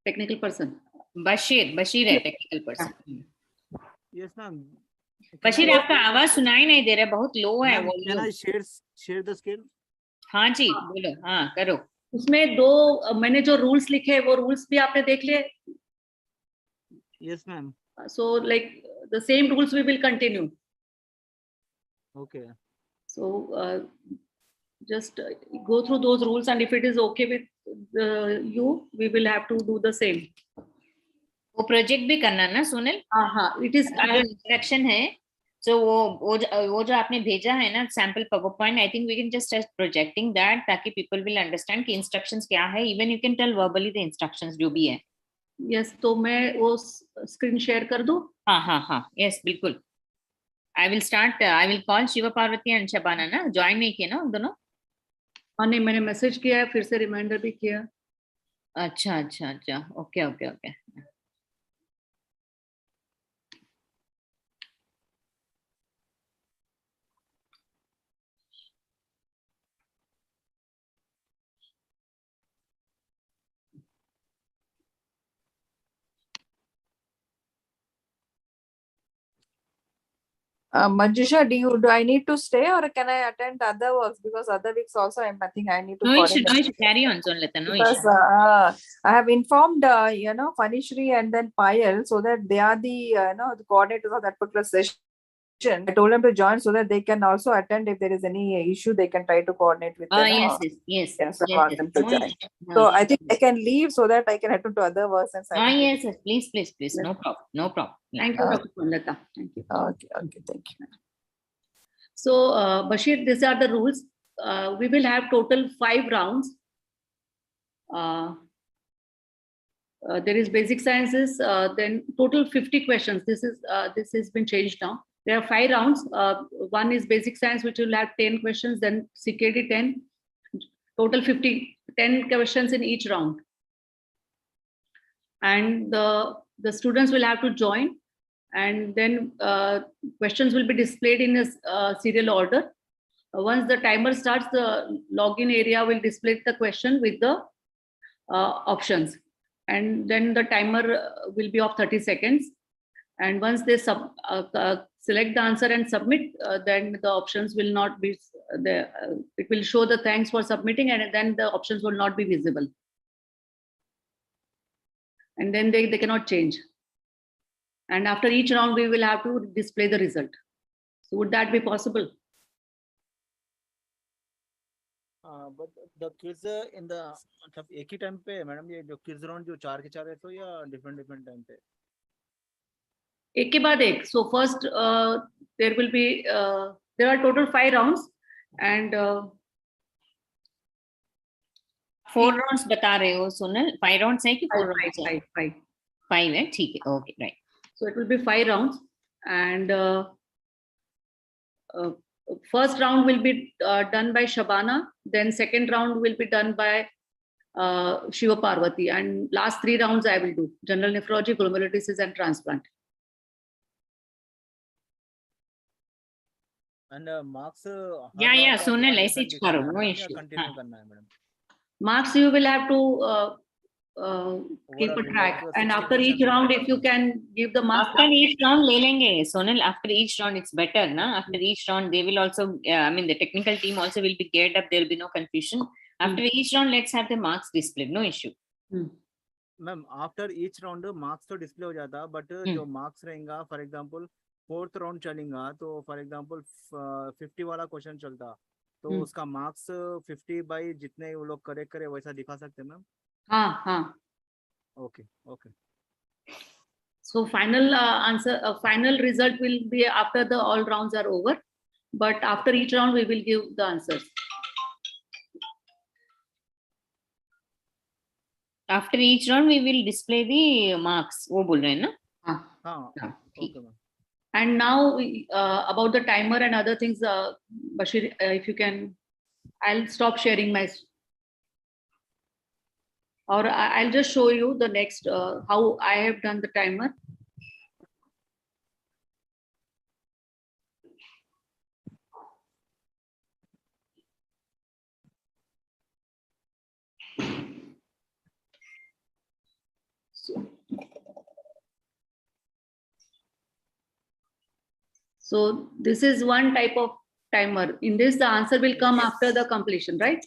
Technical person Bashir है technical person. Yes, ma'am. Bashir आपका आवाज सुनाई नहीं दे रहा, बहुत लो है Ma'am, can volume. I share the screen? हाँ जी बोलो, हाँ करो। उसमें दो मैंने जो रूल्स लिखे हैं वो रूल्स भी आपने देख लिए? Yes, ma'am. So like the same rules we will continue. Okay. So just go through those rules, and if it is okay with you, we will have to do the same. वो project भी करना ना सुनील? हाँ, it is जो instruction है, so वो जो आपने भेजा है ना sample PowerPoint, I think we can just projecting that ताकि पीपल विल अंडरस्टैंड कि इंस्ट्रक्शंस क्या है। Even you can tell verbally the instructions जो भी है। यस, तो मैं वो स्क्रीन शेयर कर दूं? हाँ, यस बिल्कुल। I will call Shiva Parvati and Shabana ना, ज्वाइन नहीं किए ना उन दोनों? हाँ नहीं, मैंने मैसेज किया है, फिर से रिमाइंडर भी किया। अच्छा, okay. Manjusha, do I need to stay or can I attend other works? Because other weeks also I think I need to. No issue, carry on, Sonlata, no because, issue. I have informed, Fanishri and then Payal, so that they are the, the coordinators of that particular session. I told them to join so that they can also attend. If there is any issue, they can try to coordinate with them. Yes. Yes, ask them to join. So I think I can leave so that I can attend to other works and. Yes, please. No problem. Thank you, Dr. Sonlata. Thank you. Okay, thank you. So, Bashir, these are the rules. We will have total 5 rounds. There is basic sciences, then total 50 questions. This has been changed now. There are 5 rounds. One is basic science, which will have 10 questions, then CKD 10, total 10 questions in each round. And the students will have to join, and then questions will be displayed in a serial order. Once the timer starts, the login area will display the question with the options, and then the timer will be of 30 seconds. And once they select the answer and submit, then the options will not be there. It will show the thanks for submitting, and then the options will not be visible. And then they cannot change. And after each round, we will have to display the result. So would that be possible? But the quiz in the मतलब एक ही time पे madam, ये जो quiz round जो 4 के 4 है तो या डिफरेंट टाइम पे? एक के बाद एक. So first there will be there are total 5 rounds, and 4 rounds बता रहे हो सुनील? 5 rounds है कि 4 rounds है? 5 है, ठीक है, okay, right. So it will be 5 rounds, and first round will be done by Shabana, then second round will be done by Shiva Parvati, and last 3 rounds I will do general nephrology, glomerulolysis, and transplant. And marks yeah Sunil, ऐसे ही करो, no issue. Continue करना है madam? Marks you will have to keep a track, and after each round, if you can give the marks. After each round ले लेंगे Sonal. After each round it's better na. After each round they will also I mean the technical team also will be geared up, there will be no confusion. After each round let's have the marks displayed, no issue. Ma'am after each round marks तो display हो जाता, but जो marks रहेगा for example 4th round चलेगा तो for example 50 वाला question चलता तो उसका मार्क्स 50 बाई जितने वो लोग करेक्ट करे वैसा दिखा सकते हैं मैम? हाँ. Okay. So final final result will be after the all rounds are over, but after each round we will give the answers. After each round we will display the marks. वो बोल रहे हैं ना? हाँ. Okay ma'am. And now about the timer and other things, Bashir, if you can, I'll stop sharing my. Or I'll just show you the next how I have done the timer. So this is one type of timer. In this, the answer will come after the completion, right?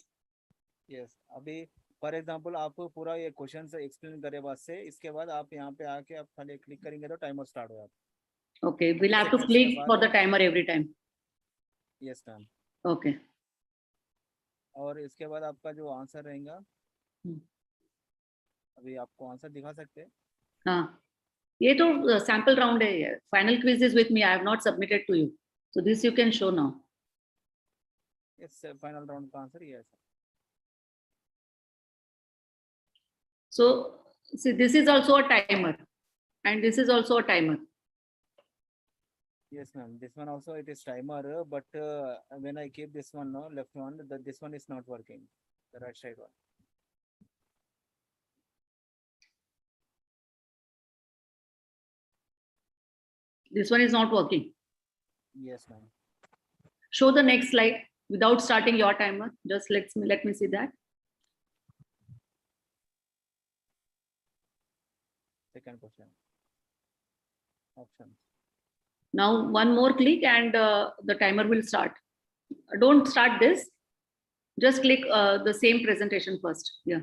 Yes. अभी for example आप पूरा ये question से explain करे बाद से इसके बाद आप यहाँ पे आके आप खाली क्लिक करेंगे तो टाइमर स्टार्ट हो जाता Okay, we'll have to Seconds click के बाद- for the timer every time. है. Yes ma'am. Okay. और इसके बाद आपका जो आंसर रहेगा हम्म। अभी आपको आंसर दिखा सकते हैं. हाँ, ये तो sample round है. Final quiz is with me. I have not submitted to you. So this you can show now. Yes final round का आंसर ये है sir. So see, this is also a timer, and this is also a timer. Yes, ma'am. This one also it is timer, but when I keep this one no left one, this one is not working. The right side one. This one is not working. Yes, ma'am. Show the next slide without starting your timer. Just let me see that. Second question. Options. Now one more click and the timer will start. Don't start this. Just click the same presentation first. Yeah.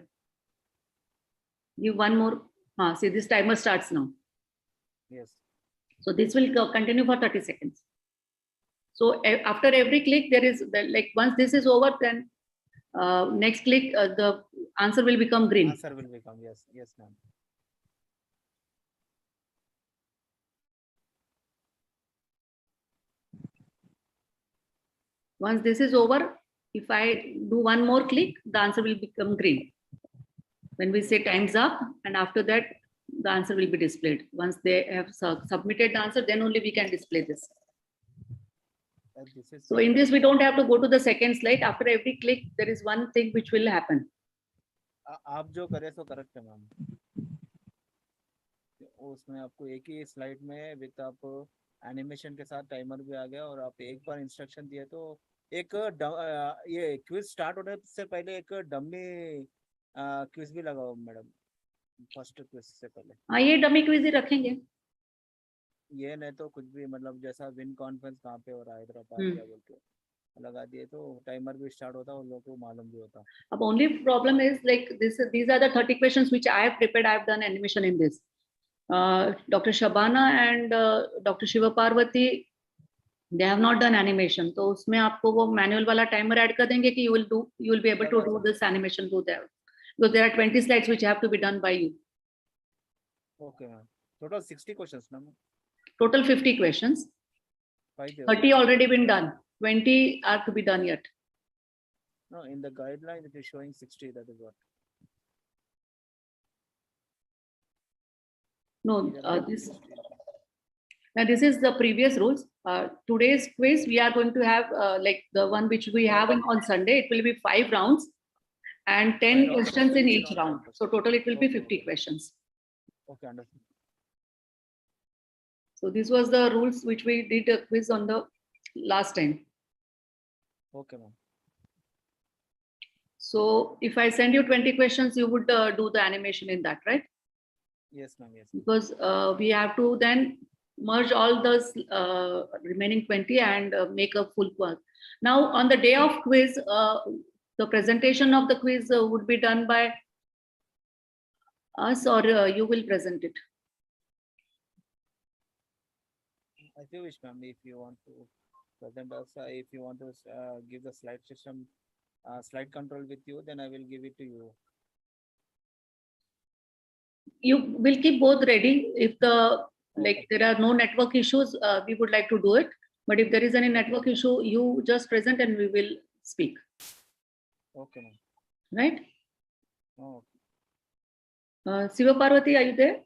Give one more. See, this timer starts now. Yes. So this will continue for 30 seconds. So after every click, there is like once this is over, then next click, the answer will become green. Answer will become yes, yes, ma'am. Once this is over, if I do one more click, the answer will become green. When we say time's up, and after that, the answer will be displayed. Once they have submitted the answer, then only we can display this. This is So in this, we don't have to go to the second slide. After every click, there is one thing which will happen. आप जो करे so correct है ma'am. उसमें आपको एक ही slide में with आप animation के साथ टाइमर भी आ गया और आप एक बार इंस्ट्रक्शन दिए तो एक ये क्विज स्टार्ट होने से पहले एक डमी क्विज भी लगाओ मैडम. फर्स्ट क्विज से पहले. हाँ, ये डमी क्विज ही रखेंगे. ये नहीं तो कुछ भी मतलब जैसा विन कॉन्फ्रेंस कहाँ पे हो रहा है हैदराबाद क्या बोल के लगा दिए तो टाइमर भी स्टार्ट होता है और लोगों को मालूम भी होता. अब only problem is like this. These are the 30 questions which I have prepared. I have done animation in this. Dr. Shabana and Dr. Shiva Parvati, they have not done animation. तो उसमें आपको वो manual वाला timer add कर देंगे कि you will be able to do this animation through there. So there are 20 slides which have to be done by you. Okay, ma'am. Total 60 questions, ma'am. Total 50 questions. 30 already been done. 20 are to be done yet. No, in the guideline it is showing 60. That is what. No, this is the previous rules. Today's quiz, we are going to have like the one which we have on Sunday. It will be 5 rounds and 10 questions in each round. So total it will be 50 questions. Okay, understood. So this was the rules which we did a quiz on the last time. Okay, ma'am. So if I send you 20 questions, you would do the animation in that, right? Yes, ma'am. Yes. Because we have to then merge all those remaining 20 and make a full quiz. Now on the day of quiz, the presentation of the quiz would be done by us or you will present it? I do wish, ma'am, if you want to present us, if you want to give the slide system, slide control with you, then I will give it to you. You will keep both ready. If like there are no network issues, we would like to do it. But if there is any network issue, you just present and we will speak. Okay, ma'am. Right? Oh, Siva Parvati, are you there?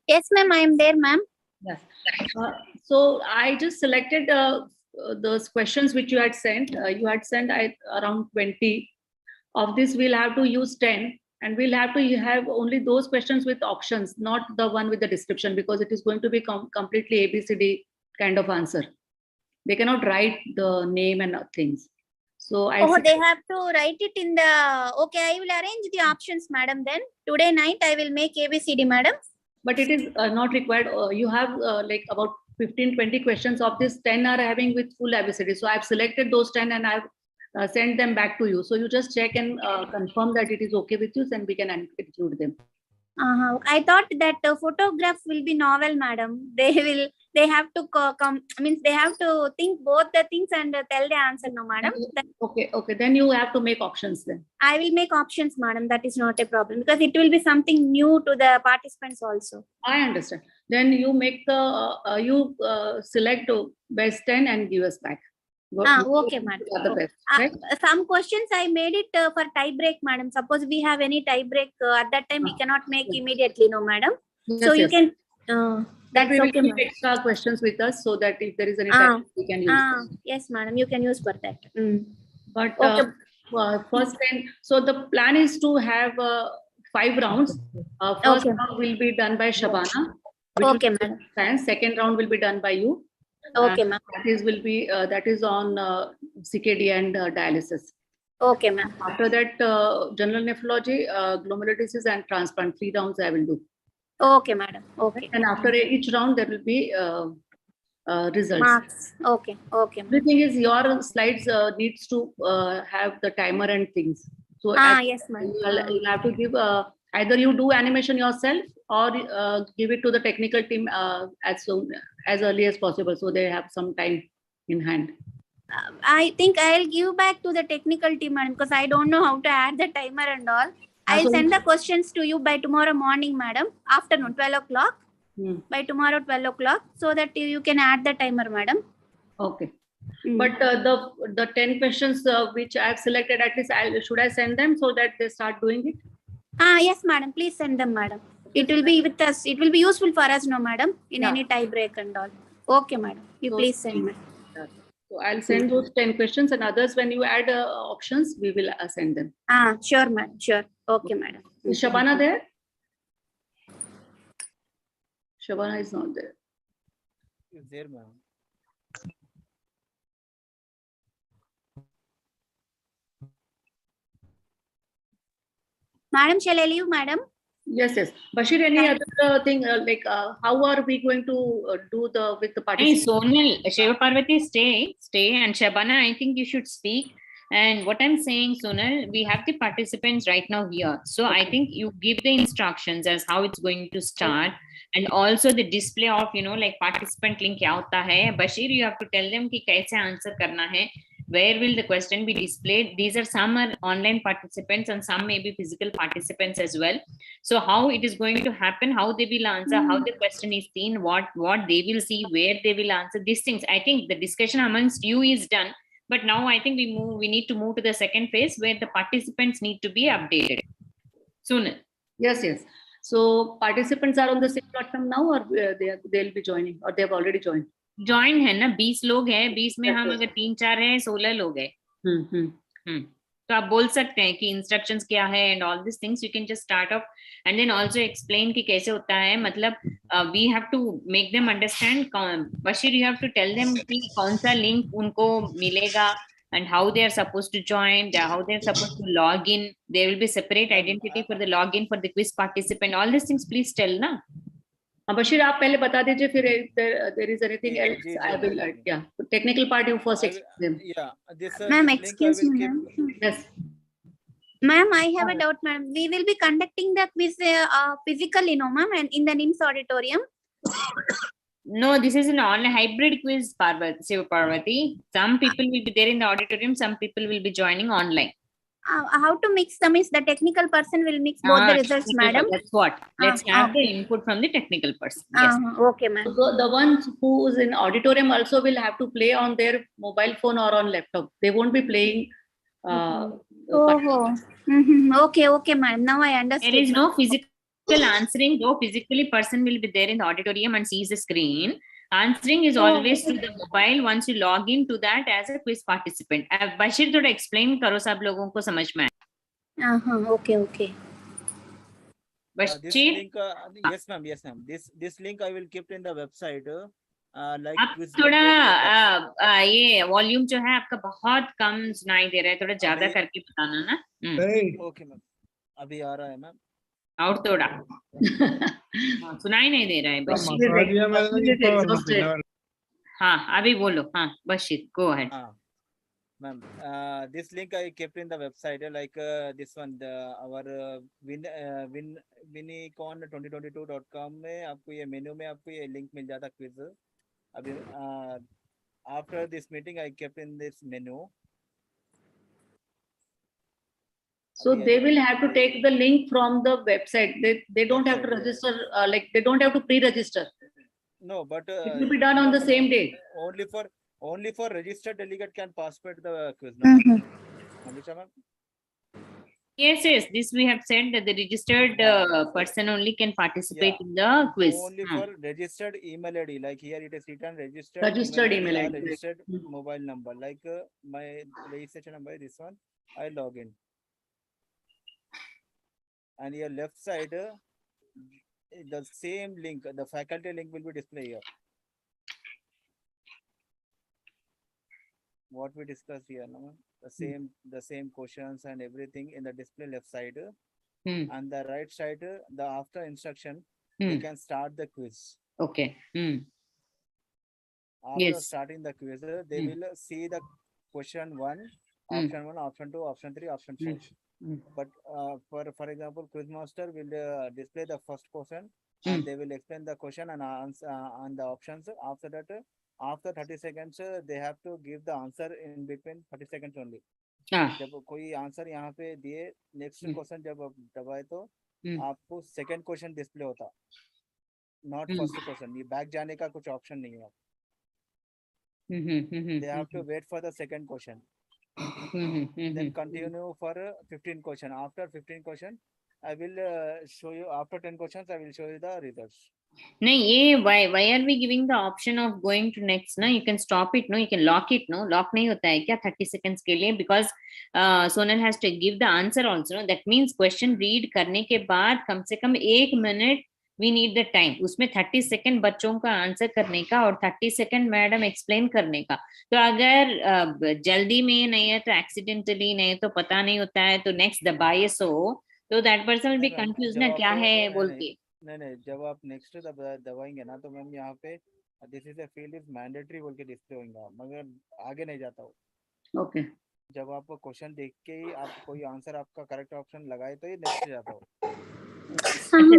Yes, ma'am, I am there, ma'am. Yes. So I just selected those questions which you had sent. You had sent around 20. Of this, we'll have to use 10. And we'll have to have only those questions with options, not the one with the description, because it is going to be completely ABCD kind of answer. They cannot write the name and things. So I Oh, see- they have to write it in the. Okay, I will arrange the options, madam. Then today night I will make ABCD, madam. but it is not required. You have like about 15-20 questions. Of this, 10 are having with full ABCD. So I've selected those 10 and I've sent them back to you. So you just check and confirm that it is okay with you, and we can include them. I thought that photograph will be novel, madam. They have to come. Means they have to think both the things and tell the answer, no, madam. Okay. Then you have to make options then. I will make options, madam. That is not a problem because it will be something new to the participants also. I understand. Then you make the select best 10 and give us back. Okay, madam. You are the best, right? Some questions I made it for tie break, madam. Suppose we have any tie break at that time, we cannot make immediately, no, madam. So you can. That That's we will okay, keep madam. extra questions with us so that if there is any time, we can use them. Yes, madam. You can use for that. But Okay. first 10, so the plan is to have 5 rounds. First Okay. round will be done by Shabana. which Okay, will be madam. science. Second round will be done by you. Okay, And ma'am. that is on CKD and dialysis. Okay, ma'am. After that, general nephrology, glomerular disease, and transplant. 3 rounds I will do. Okay, madam. Okay. And after each round, there will be results. Marks. Okay. Okay, ma'am. Everything is your slides needs to have the timer and things. So Yes, ma'am. you'll have to give either you do animation yourself or give it to the technical team as early as possible, so they have some time in hand. I think I'll give back to the technical team, madam, because I don't know how to add the timer and all. I'll so- send the questions to you by tomorrow morning, madam. Afternoon, 12 o'clock. Hmm. By tomorrow, 12 o'clock, so that you can add the timer, madam. Okay. But the 10 questions which I have selected, at least should I send them so that they start doing it? Yes, madam. Please send them, madam. It will be with us. It will be useful for us, no, madam, in Yeah. any tie break and all. Okay, madam. You So- please send me. So I'll send those 10 questions, and others, when you add options, we will send them. Sure, madam. Sure. Okay, madam. Is Shabana there? Shabana is not there. Is there, ma'am? Madam, shall I leave, madam? Yes. Bashir, any other thing how are we going to do with the Hey, participants? Sonal, Shiva Parvati, stay, and Shabana, I think you should speak. And what I'm saying, Sonal, we have the participants right now here. So I think you give the instructions as how it's going to start, and also the display of, like participant link kya hota hai. Bashir, you have to tell them ki kaise answer karna hai. Where will the question be displayed? These are some are online participants and some may be physical participants as well. So how it is going to happen, how they will answer, how the question is seen, what they will see, where they will answer, these things. I think the discussion amongst you is done. But now I think we need to move to the second phase where the participants need to be updated. Soon. Yes. So participants are on the same platform now, or they'll be joining, or they've already joined? Join है ना, 20 लोग हैं, 20 में हम अगर 3-4 हैं, 16 लोग हैं. तो आप बोल सकते हैं कि इंस्ट्रक्शंस क्या है and all these things. You can just start off and then also explain कि कैसे होता है. मतलब we have to make them understand. Bashir, you have to tell them कि कौन सा link उनको मिलेगा and how they are supposed to join, how they are supposed to log in. There will be separate identity for the login for the quiz participant. All these things, please tell ना. Bashir, आप पहले बता दीजिए, फिर there is anything else ji, I will ji. yeah. Technical part you first I will- explain them. Yeah, this Ma'am, link I excuse will me, keep- ma'am. Yes. Ma'am, I have a doubt, ma'am. We will be conducting the quiz physically, no, ma'am, and in the NIMS auditorium. No, this is an online hybrid quiz, Shiva Parvati. Some people will be there in the auditorium, some people will be joining online. How to mix them is the technical person will mix both the results, technical, madam. That's what. Let's have the okay. input from the technical person. Yes. Okay, ma'am. So the ones who is in auditorium also will have to play on their mobile phone or on laptop. They won't be playing. Okay, madam. Now I understand. There is no physical answering, though physically person will be there in the auditorium and sees the screen. Answering is always through the mobile once you log into that as a quiz participant. Bashir, थोड़ा explain करो सब लोगों को समझ में आए. Okay. this Bashir, link, yes ma'am. This link I will keep in the website. like आप quiz थोड़ा website. ये वॉल्यूम जो है आपका बहुत कम सुनाई दे रहा है, थोड़ा ज्यादा अभी करके बताना ना। ओके मैम, अभी आ रहा है मैम। और थोड़ा सुनाई नहीं दे रहा है बशीर। Exhausted. हाँ अभी बोलो, हाँ Bashir go ahead. Ma'am, this link I kept in the website, like this one, our WINICON2022.com में आपको ये मेन्यू में आपको ये लिंक मिल जाता क्विज। अभी after this meeting I kept in this menu. So they will have to take the link from the website. They don't have to register, like they don't have to pre-register. No, but it will be done on the same day. Only for registered delegate can participate the quiz. Manisha ma'am? Yes, this we have said that the registered person only can participate in the quiz. Only for registered email ID, like here it is written registered email ID, registered mobile number, like my registration number is this one. I log in, and your left side the same link, the faculty link will be displayed here. What we discussed here, no? The same questions and everything in the display left side, and the right side, the after instruction, you can start the quiz. Okay. After starting the quiz, they will see the question 1, option 1, option 2, option 3, option 4. But for example, quiz master will display the first question, and they will explain the question and answer and the options. After that, after 30 seconds, they have to give the answer in between 30 seconds only. जब कोई answer यहाँ पे दिए, next question जब दबाए तो आपको second question display होता, नॉट फर्स्ट क्वेश्चन। ये बैक जाने का कुछ ऑप्शन नहीं है। They have to wait for the second question. Then continue for 15 question. After 15 question, I will show you. After 10 questions, I will show you the results. नहीं, ये why are we giving the option of going to next? ना, you can stop it, no, you can lock it, no, lock नहीं होता है क्या 30 seconds के लिए? Because Sonal has to give the answer also, no? That means question read करने के बाद कम से कम 1 minute we need the time. उसमें 30 second बच्चों का आंसर करने का और 30 second मैडम एक्सप्लेन करने का। तो अगर जल्दी में नहीं है तो एक्सीडेंटली नहीं तो पता नहीं होता है तो नेक्स्ट दबाइए सो तो that person will be confuse ना क्या है बोल के। नहीं, जब आप नेक्स्ट दबाएंगे ना तो मैम यहाँ पे this is a field is mandatory बोल के डिस्प्ले होगा, मगर आगे नहीं जाता हो। ओके, जब आप क्वेश्चन देख के ही आप कोई आंसर आपका करेक्ट ऑप्शन लगाए तो ये नेक्स्ट जाता हो।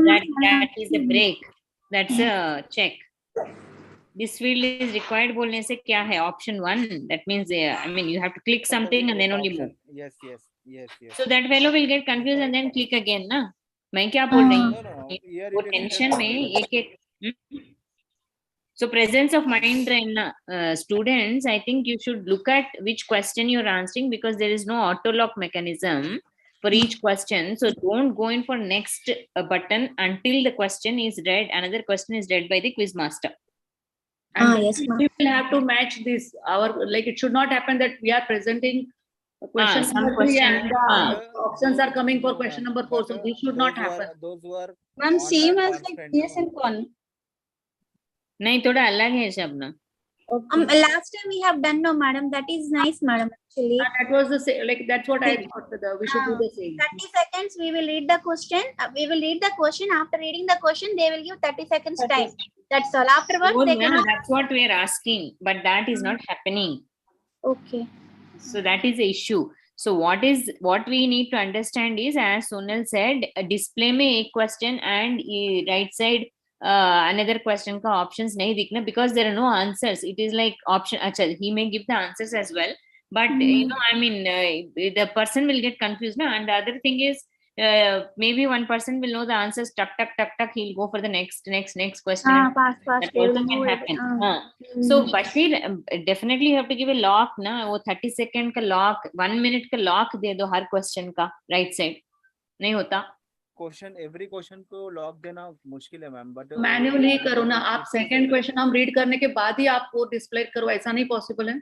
that is a break, that's a check. This field is required बोलने से क्या है option 1, that means I mean you have to click something and then only move. Yes. So that fellow will get confused and then click again ना। मैं क्या बोल रही हूँ वो टेंशन में एक so presence of mind in students, I think you should look at which question you're answering because there is no auto lock mechanism for each question. So don't go in for next button until the question is read. Another question is read by the quiz master. And yes, we will have to match this. Like it should not happen that we are presenting question number 3 and options are coming for question number 4. So this should not happen. Those who are Ma'am, same as like WINICON. नहीं, थोड़ा अलग है शब्द। Last time we have done, no madam, that is nice madam actually. And that was the same, like that's what I thought, we should do the same. 30 seconds we will read the question, after reading the question they will give 30 seconds time, that's all. Afterwards they cannot. That's what we are asking, but that is not happening. Okay, so that is the issue. So what we need to understand is, as Sonal said, display में एक question and right side another question का options नहीं दिखना because there are no answers. It is like option, अच्छा, he may give the answers as well, but you know, I mean, the person will get confused now. And the other thing is, maybe one person will know the answers, tuck, he'll go for the next question. fast, that also can happen. So Bashir, definitely you have to give a lock ना, वो 30 second का lock, 1 minute का lock दे दो हर question का right side, नहीं होता। Question every question को lock देना मुश्किल है मैम, बट मैन्युअली करो ना आप। सेकंड क्वेश्चन हम रीड करने के बाद ही आप वो डिस्प्ले करो, ऐसा नहीं पॉसिबल है।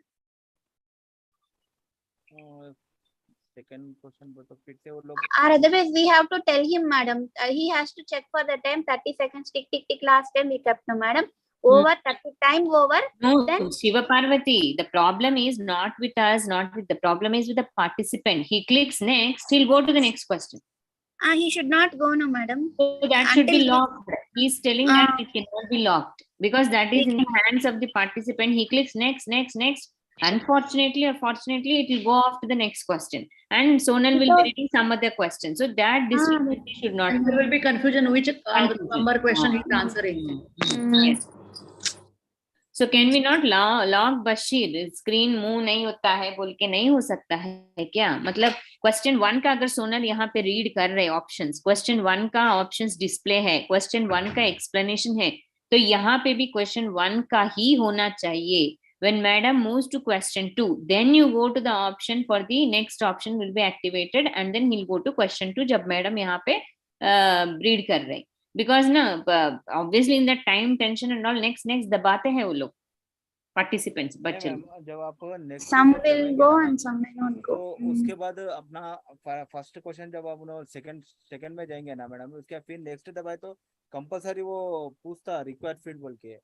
सेकंड क्वेश्चन तो फिर से वो लोग or otherwise we have to tell him madam, he has to check for the time 30 seconds, tick last time we kept, no madam, over, time over. No, Then- Shiva Parvati, the problem is not with us, not with the problem is with the participant. He clicks next, he'll go to the next question. He should not go, no, madam. So that should be Until- locked. He's telling that it cannot be locked because that is in the hands of the participant. He clicks next, next, next. Unfortunately or fortunately, it will go off to the next question. And Sonal will be reading some other question. So that discrepancy should not And there will be confusion which Confusion. number question he's answering. Yes. So can we not log Bashir? Screen move नहीं होता है बोल के नहीं हो सकता है क्या? मतलब क्वेश्चन 1 का अगर सोनल यहाँ पे रीड कर रहे ऑप्शंस, क्वेश्चन 1 का ऑप्शंस डिस्प्ले है, क्वेश्चन 1 का एक्सप्लेनेशन है, तो यहाँ पे भी क्वेश्चन 1 का ही होना चाहिए. When madam moves to question 2, then you go to the option for the next option will be activated and then he'll go to question 2 जब मैडम यहाँ पे रीड कर रहे. Because ना obviously in that time tension and all next दबाते हैं वो लोग participants बच्चे लोग. जब आप next Some step will जाएंगे go ना, and some will not go. तो उसके बाद अपना फर्स्ट क्वेश्चन जब आप सेकंड में जाएंगे ना मैडम, उसके फिर नेक्स्ट दबाए तो कंपलसरी वो पूछता रिक्वायर्ड फील्ड बोल के,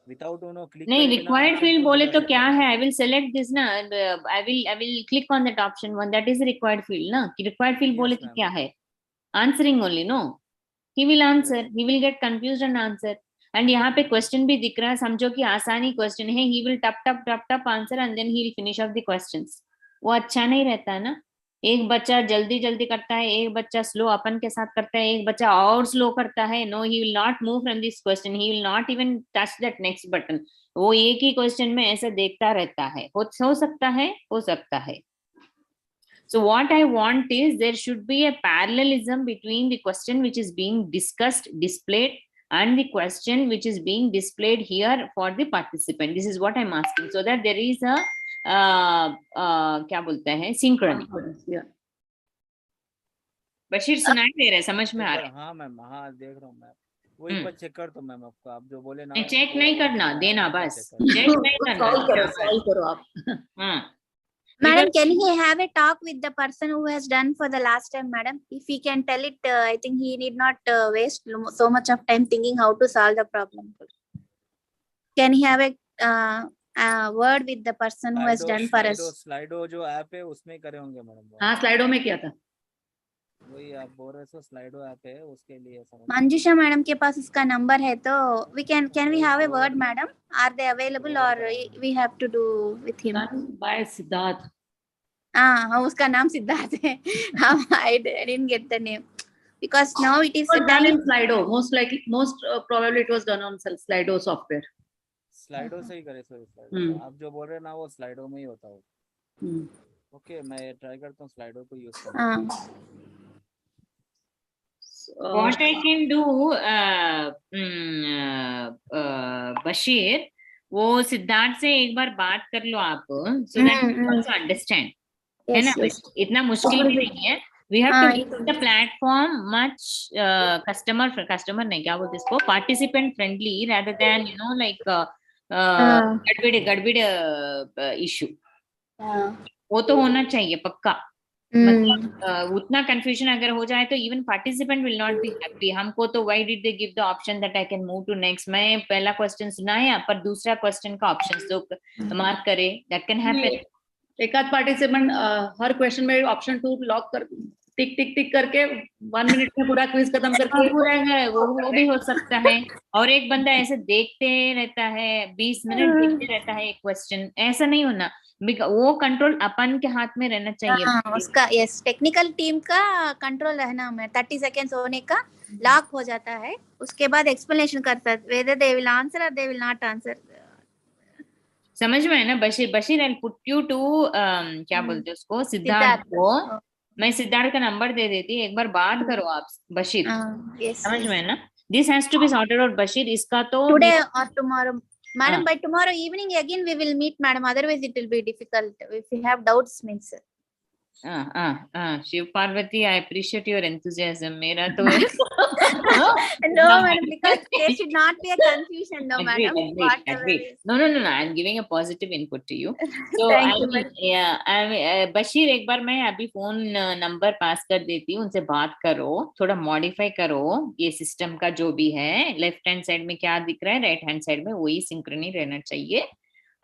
विदाउट क्लिक नहीं required field बोले तो क्या है? I will select this ना, I will click on that option 1, that is required field ना. required field बोले तो क्या है? Answering only, no. He will answer, he will get confused and answer. And यहाँ पे क्वेश्चन भी दिख रहा है, समझो कि आसानी क्वेश्चन है, he will tap answer and then he will finish off the questions. वो अच्छा नहीं रहता है ना. एक बच्चा जल्दी जल्दी करता है, एक बच्चा स्लो अपन के साथ करता है, एक बच्चा और स्लो करता है. No, he will not move from this question, he will not even touch that next button. वो एक ही क्वेश्चन में ऐसे देखता रहता है. हो सकता है. So what I want is there should be a parallelism between the question which is being discussed, displayed, and the question which is being displayed here for the participant. This is what I'm asking, so that there is a क्या बोलते हैं synchrony. Yeah. Bashir सुनाई दे रहा है, समझ में आ रहा है? हाँ मैम, हाँ देख रहा हूँ मैम. वो एक बार चेक कर तो मैम आपको, आप जो बोले ना चेक नहीं करना, देना बस. चेक नहीं करना. Solve करो आप. हाँ. Madam, can he have a talk with the person who has done for the last time, madam? If he can tell it, I think he need not waste so much of time thinking how to solve the problem. Can he have a word with the person who has done for us? Slido जो app है उसमें करे होंगे madam. हाँ, Slido में किया था. वही आप बोल रहे हो, स्लाइडो ऐप है उसके लिए. मंजुषा मैडम के पास उसका नंबर है, तो we can we have a word, madam? Are they available or we have to do with him? By Siddharth. हाँ, उसका नाम सिद्धार्थ है. I didn't get the name because now it is done in Slido. Most probably it was done on Slido software. Slido से ही करे. Sorry, आप जो बोल रहे हैं ना वो स्लाइडो में ही होता है. ओके, मैं ट्राई करता हूँ स्लाइडो को यूज करना. What I can do, Bashir, वो सिद्धार्थ से एक बार बात कर लो आप, so that you also understand. है ना? इतना मुश्किल भी नहीं है. We have to make the platform much customer नहीं, क्या बोलते इसको, participant friendly rather than like गड़बड़ issue. वो तो होना चाहिए पक्का. मतलब उतना कंफ्यूजन अगर हो जाए तो even participant will not be happy. हमको तो why did they give the option that I can move to next. मैं पहला क्वेश्चन सुनाया पर दूसरा क्वेश्चन का ऑप्शंस तो मार्क करे, दैट कैन हैपन. एक आध पार्टिसिपेंट हर क्वेश्चन में ऑप्शन 2 लॉक कर टिक टिक टिक करके 1 मिनट में पूरा क्विज खत्म करके पूरा है, वो भी हो सकता है. और एक बंदा ऐसे देखते रहता है, 20 मिनट देखते रहता है एक क्वेश्चन. ऐसा नहीं होना. वो कंट्रोल अपन के हाथ में रहना चाहिए. उसका यस, टेक्निकल टीम का कंट्रोल रहना में 30 सेकंड्स होने का लॉक हो जाता है. उसके बाद एक्सप्लेनेशन करता है whether they will answer or they will not answer. समझ में है ना Bashir? I put you to क्या बोलते हैं उसको, सिद्धार्थ को. मैं सिद्धार्थ का नंबर दे देती, एक बार बात करो आप बशीर. समझ में है ना? This has to be sorted out Bashir. इसका तो टुडे और tomorrow madam. By tomorrow evening again we will meet, madam, otherwise it will be difficult if you have doubts means. Shiv Parvati, I appreciate your enthusiasm. मेरा तो No, madam, because there should not be a confusion, no, Agreed, madam. agreed, Whatever agreed. is. No. I'm giving a positive input to you. So Thank you, madam. Bashir, एक बार मैं अभी phone number पास कर देती हूँ, उनसे बात करो, थोड़ा मॉडिफाई करो ये सिस्टम का जो भी है, लेफ्ट हैंड साइड में क्या दिख रहा है, राइट हैंड साइड में वही सिंक्रोनी रहना चाहिए,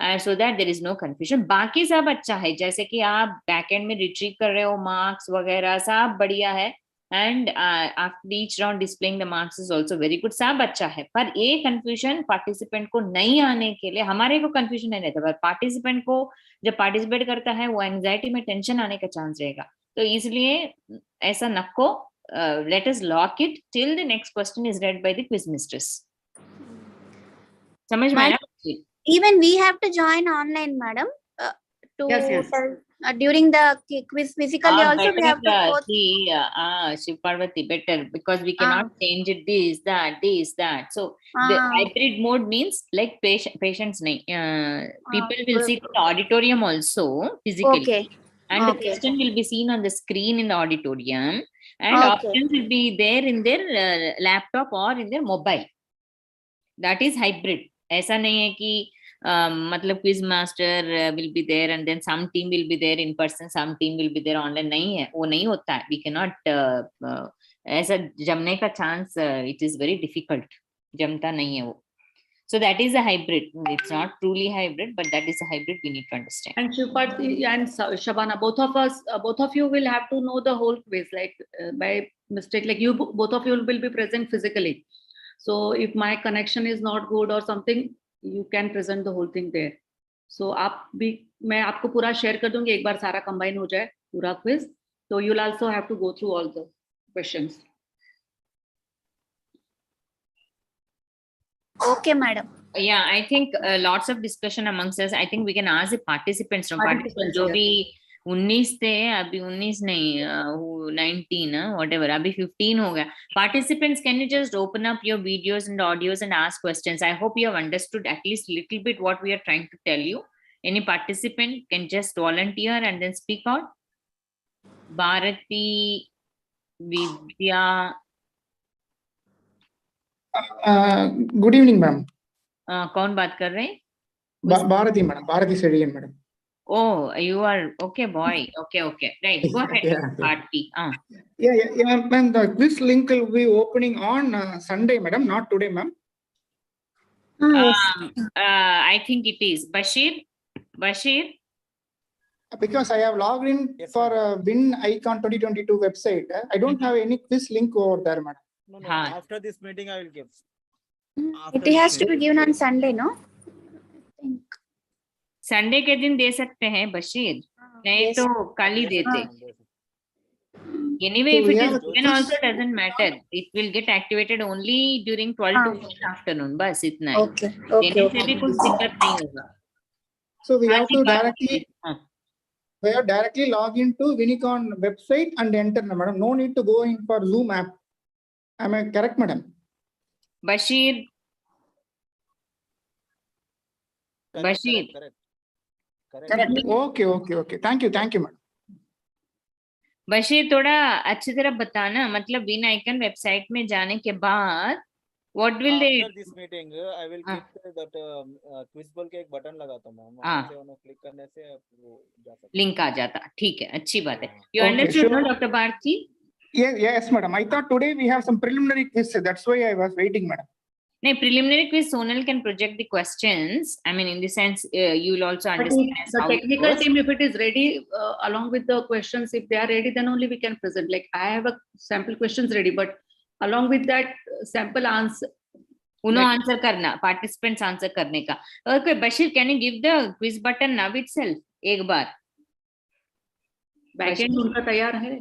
so that there is no confusion. बाकी सब अच्छा है, जैसे कि आप बैक एंड में रिट्रीव कर रहे हो मार्क्स वगैरह, सब बढ़िया है. And after each round displaying the marks is also very good, सब अच्छा है. पर ये कंफ्यूजन पार्टिसिपेंट को नहीं आने के लिए, हमारे को कंफ्यूजन नहीं रहता, पर पार्टिसिपेंट को जब पार्टिसिपेट करता है वो एंजाइटी में टेंशन आने का चांस रहेगा. तो इसलिए ऐसा नको. Let us lock it till the next question is red by the quiz mistress. समझ में आया? Even we have to join online, madam, to Yes. during the quiz physically also we have to go. Shiv Parvati, better, because we cannot change it this, that. So the hybrid mode means like patients people will sit in the auditorium also physically. Okay. And the Okay. question will be seen on the screen in the auditorium, and Okay. options will be there in their laptop or in their mobile. That is hybrid. ऐसा नहीं है कि मतलब quiz master will be there and then some team will be there in person, some team will be there online. नहीं है, वो नहीं होता है. वी कैन नॉट ऐसा जमने का chance, it is very difficult, जमता नहीं है वो. So that is a hybrid. It's not truly hybrid, but that is a hybrid we need to understand. And Shivpati and Shabana, both of you will have to know the whole quiz, like by mistake, like you, both of you will be present physically. So if my connection is not good or something, you can present the whole thing there. So आप भी, मैं आपको पूरा share कर दूंगी, एक बार सारा combine हो जाए पूरा क्विज, तो you'll also have to go through all the questions. Okay, madam. Yeah, I think lots of discussion amongst us. I think we can ask the participants from participants. जो भी 19 थे, अभी 19 नहीं, 19, whatever, अभी 15 हो गया. Participants, can you just open up your videos and audios and ask questions? I hope you have understood at least little bit what we are trying to tell you. Any participant can just volunteer and then speak out. Bharati, Vidya. Good evening, ma'am. कौन बात कर रहे हैं? Bharati, madam. Bharati Sedigan, madam. Oh, you are okay, boy. Okay. Right. Go ahead, Yeah. Bharati. Yeah, ma'am. The quiz link will be opening on Sunday, madam. Not today, ma'am. I think it is Bashir. Because I have logged in for WINICON 2022 website. I don't have any quiz link over there, madam. No. हाँ. After this meeting, I will give. It has to be given on Sunday, no? Sunday के दिन दे सकते हैं बशीर, नहीं तो कल ही देते. Anyway, if it is given also doesn't matter. It will get activated only during 12 to 1 afternoon. बस इतना ही. Okay. देने से भी कुछ दिक्कत नहीं होगा. So we have to directly log into WINICON website and enter, madam. No need to go in for Zoom app. Am I correct, madam? Bashir. Correct. Okay. Thank you, madam. Bashir, थोड़ा अच्छी तरह बताना, मतलब WINICON वेबसाइट में जाने के बाद what will they? After this meeting, I will click that quiz bowl के एक बटन लगाता हूँ, वहाँ से उन्हें क्लिक करने से वो जा सकता है. लिंक आ जाता. ठीक है, अच्छी बात है. You understood, no, Dr. Bharti? Yes, madam. I thought today we have some preliminary quiz. That's why I was waiting, madam. No, preliminary quiz, Sonal can project the questions. I mean, in the sense, you will also understand. The technical team, if it is ready, along with the questions, if they are ready, then only we can present. Like I have a sample questions ready, but along with that sample answer, उन्हों answer करना, participants answer करने का. Okay, Bashir, can you give the quiz button now itself? एक बार. Backend उनका तैयार है,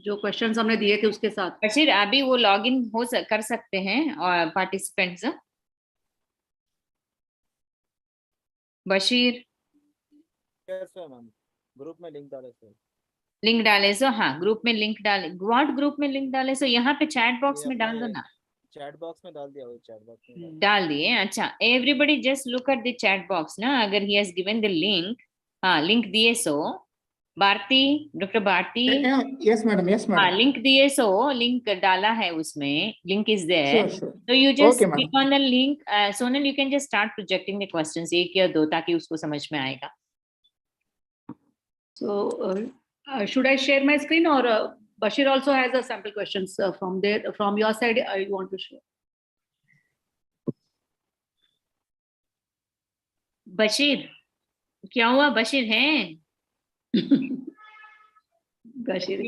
जो questions हमने दिए थे उसके साथ. बशीर, अभी वो लॉग इन कर सकते हैं और पार्टिसिपेंट्स. बशीर, ग्रुप में लिंक डाले सो. लिंक डाले सो. हाँ, ग्रुप में लिंक डाले. व्हाट ग्रुप में लिंक डाले सो? यहाँ पे चैट बॉक्स में डाल दो ना. चैट बॉक्स में डाल दिया, वो चैट बॉक्स में डाल दिए. अच्छा, everybody just look at the chat box ना, अगर he has given the link. हाँ, लिंक दिए so. Bharati, doctor Bharati, Yeah, yes, madam. Yes, हाँ madam. लिंक दिए, सो लिंक डाला है उसमें, link is there, Sure, sure. so you just Okay, click madam. on the link. Sonal, you can just start projecting the questions, एक या दो, ताकि उसको समझ में आएगा. So should I share my screen, or Bashir also has a sample questions from there, from your side? I want to share. Bashir, क्या हुआ? बशीर हैं? Bashir.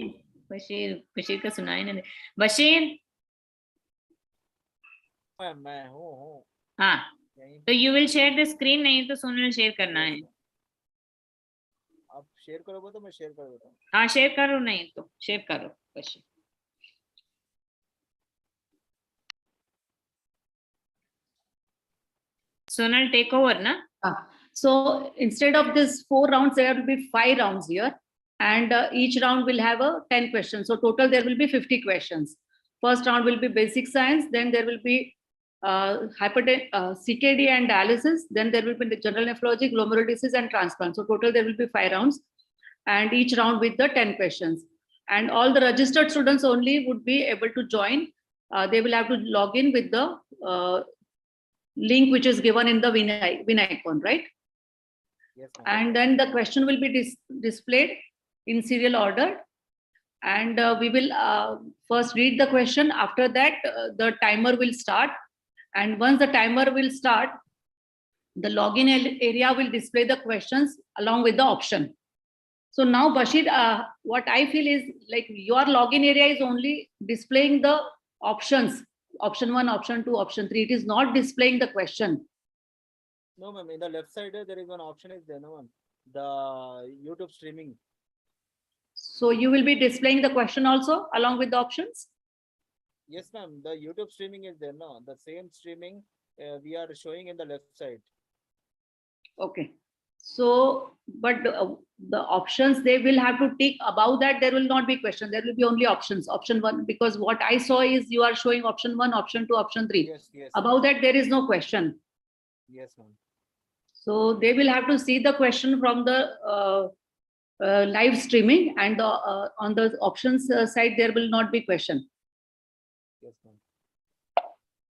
बशीर, बशीर का सुनाई नहीं दे. बशीर, मैं हूँ हाँ, यहीं तो you will share the screen, नहीं तो सोनल शेयर करना है. आप शेयर करोगे तो मैं शेयर कर देता हूँ. हाँ शेयर करो, नहीं तो शेयर करो Bashir. Sonal, take over, na? So instead of this 4 rounds, there will be 5 rounds here, and each round will have a 10 questions. So total there will be 50 questions. First round will be basic science, then there will be CKD and dialysis, then there will be the general nephrology, glomerular disease, and transplant. So total there will be 5 rounds, and each round with the 10 questions. And all the registered students only would be able to join. They will have to log in with the link which is given in the WINICON, right? Yes, ma'am. And then the question will be displayed in serial order, and we will first read the question. After that, the timer will start, and once the timer will start, the login area will display the questions along with the option. So now, Bashir, what I feel is like your login area is only displaying the options, option 1, option 2, option 3. It is not displaying the question. No, ma'am. In the left side, there is one option is there, no, ma'am. The YouTube streaming. So you will be displaying the question also along with the options? Yes, ma'am. The YouTube streaming is there, no? The same streaming we are showing in the left side. Okay. So, but the options, they will have to tick above that. There will not be questions. There will be only options. Option 1, because what I saw is you are showing option 1, option 2, option 3. Yes, yes. Above that, there is no question. Yes, ma'am. So they will have to see the question from the live streaming, and on the options side, there will not be question. Yes, ma'am.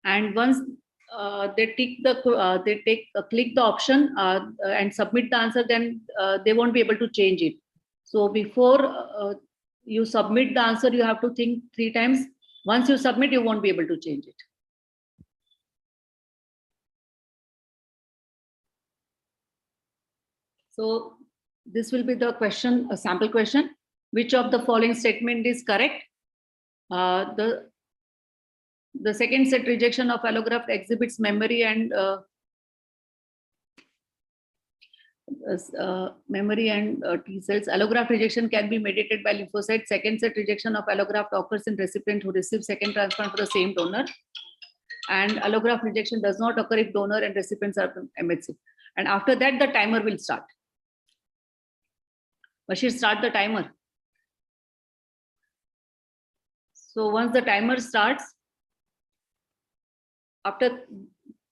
And once they click the option and submit the answer, then they won't be able to change it. So before you submit the answer, you have to think 3 times. Once you submit, you won't be able to change it. So this will be the question, a sample question. Which of the following statement is correct? The second set rejection of allograft exhibits memory and T cells. Allograft rejection can be mediated by lymphocytes. Second set rejection of allograft occurs in recipient who receives second transplant for the same donor. And allograft rejection does not occur if donor and recipients are from MHC. And after that, the timer will start. Bashir, start the timer. So once the timer starts,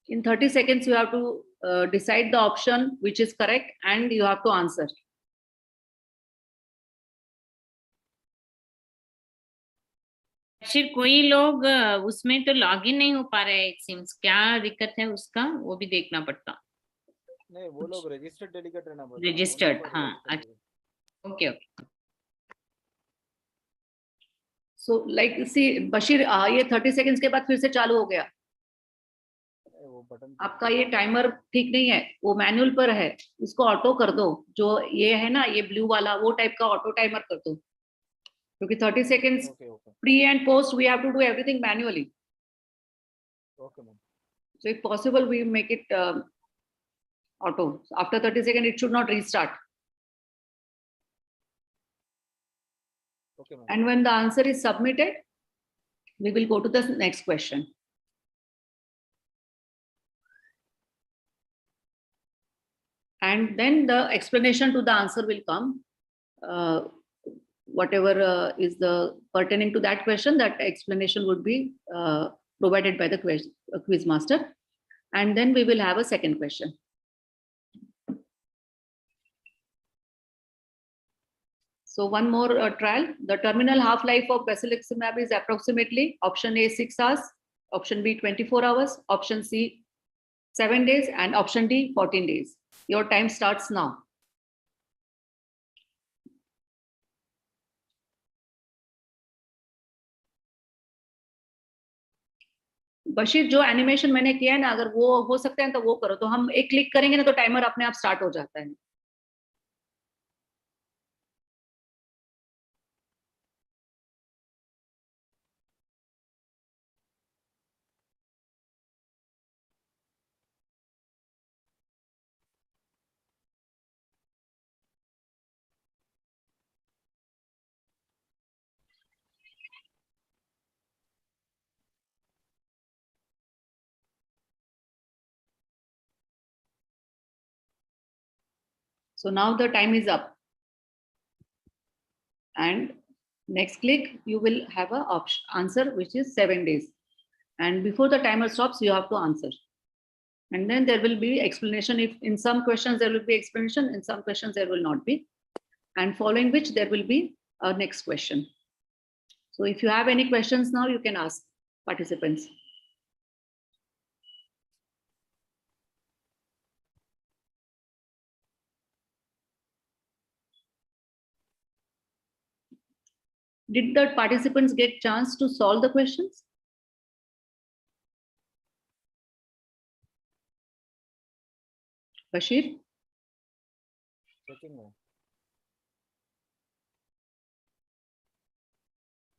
in 30 seconds, you have to decide the option which is correct, and you have to answer. Bashir, कोई लोग उसमें तो login नहीं हो पा रहे, it seems. क्या दिक्कत है उसका, वो भी देखना पड़ता. नहीं, वो लोग रजिस्टर्ड डेलीगेट रहना पड़ता. रजिस्टर्ड, हाँ. Okay okay. So like see Bashir, ये 30 seconds के बाद फिर से चालू हो गया. वो बटन आपका ये टाइमर ठीक नहीं है, वो मैनुअल पर है, इसको ऑटो कर दो. जो ये है ना, ये ब्लू वाला, वो टाइप का ऑटो टाइमर कर दो, क्योंकि 30 seconds pre and post we have to do everything manually. Okay, ma'am. So if possible, we make it auto. So after 30 seconds, it should not restart. Okay, ma'am. And when the answer is submitted, we will go to the next question. And then the explanation to the answer will come. Whatever is the pertaining to that question, that explanation would be provided by the quiz master. And then we will have a second question. So one more trial. The terminal half-life of basiliximab is approximately option A 6 hours, option B 24 hours, option C 7 days, and option D 14 days. Your time starts now. Bashir, जो animation मैंने किया है ना, अगर वो हो सकता है तो वो करो, तो हम एक क्लिक करेंगे ना तो टाइमर अपने आप स्टार्ट हो जाता है. So now the time is up. And next click, you will have a option answer, which is 7 days. And before the timer stops, you have to answer. And then there will be explanation. If in some questions there will be explanation, in some questions there will not be. And following which there will be a next question. So if you have any questions now, you can ask participants. Did the participants get chance to solve the questions? Bashir? Checking now.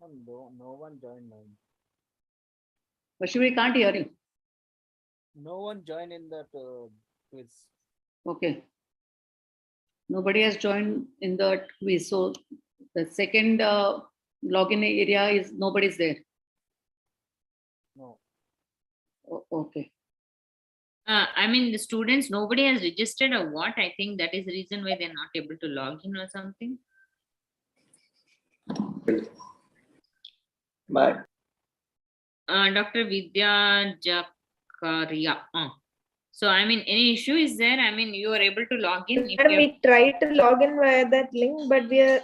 No one joined mine. Bashir, we can't hear you. No one joined in that quiz. Okay. Nobody has joined in the quiz. So the second login area is nobody's there. No. Okay. I mean, the students, nobody has registered or what? I think that is the reason why they're not able to log in or something. Bye. Dr. Vidya Jakaria. So, I mean, any issue is there? I mean, you are able to log in. If Madam, you we tried to log in via that link, but we are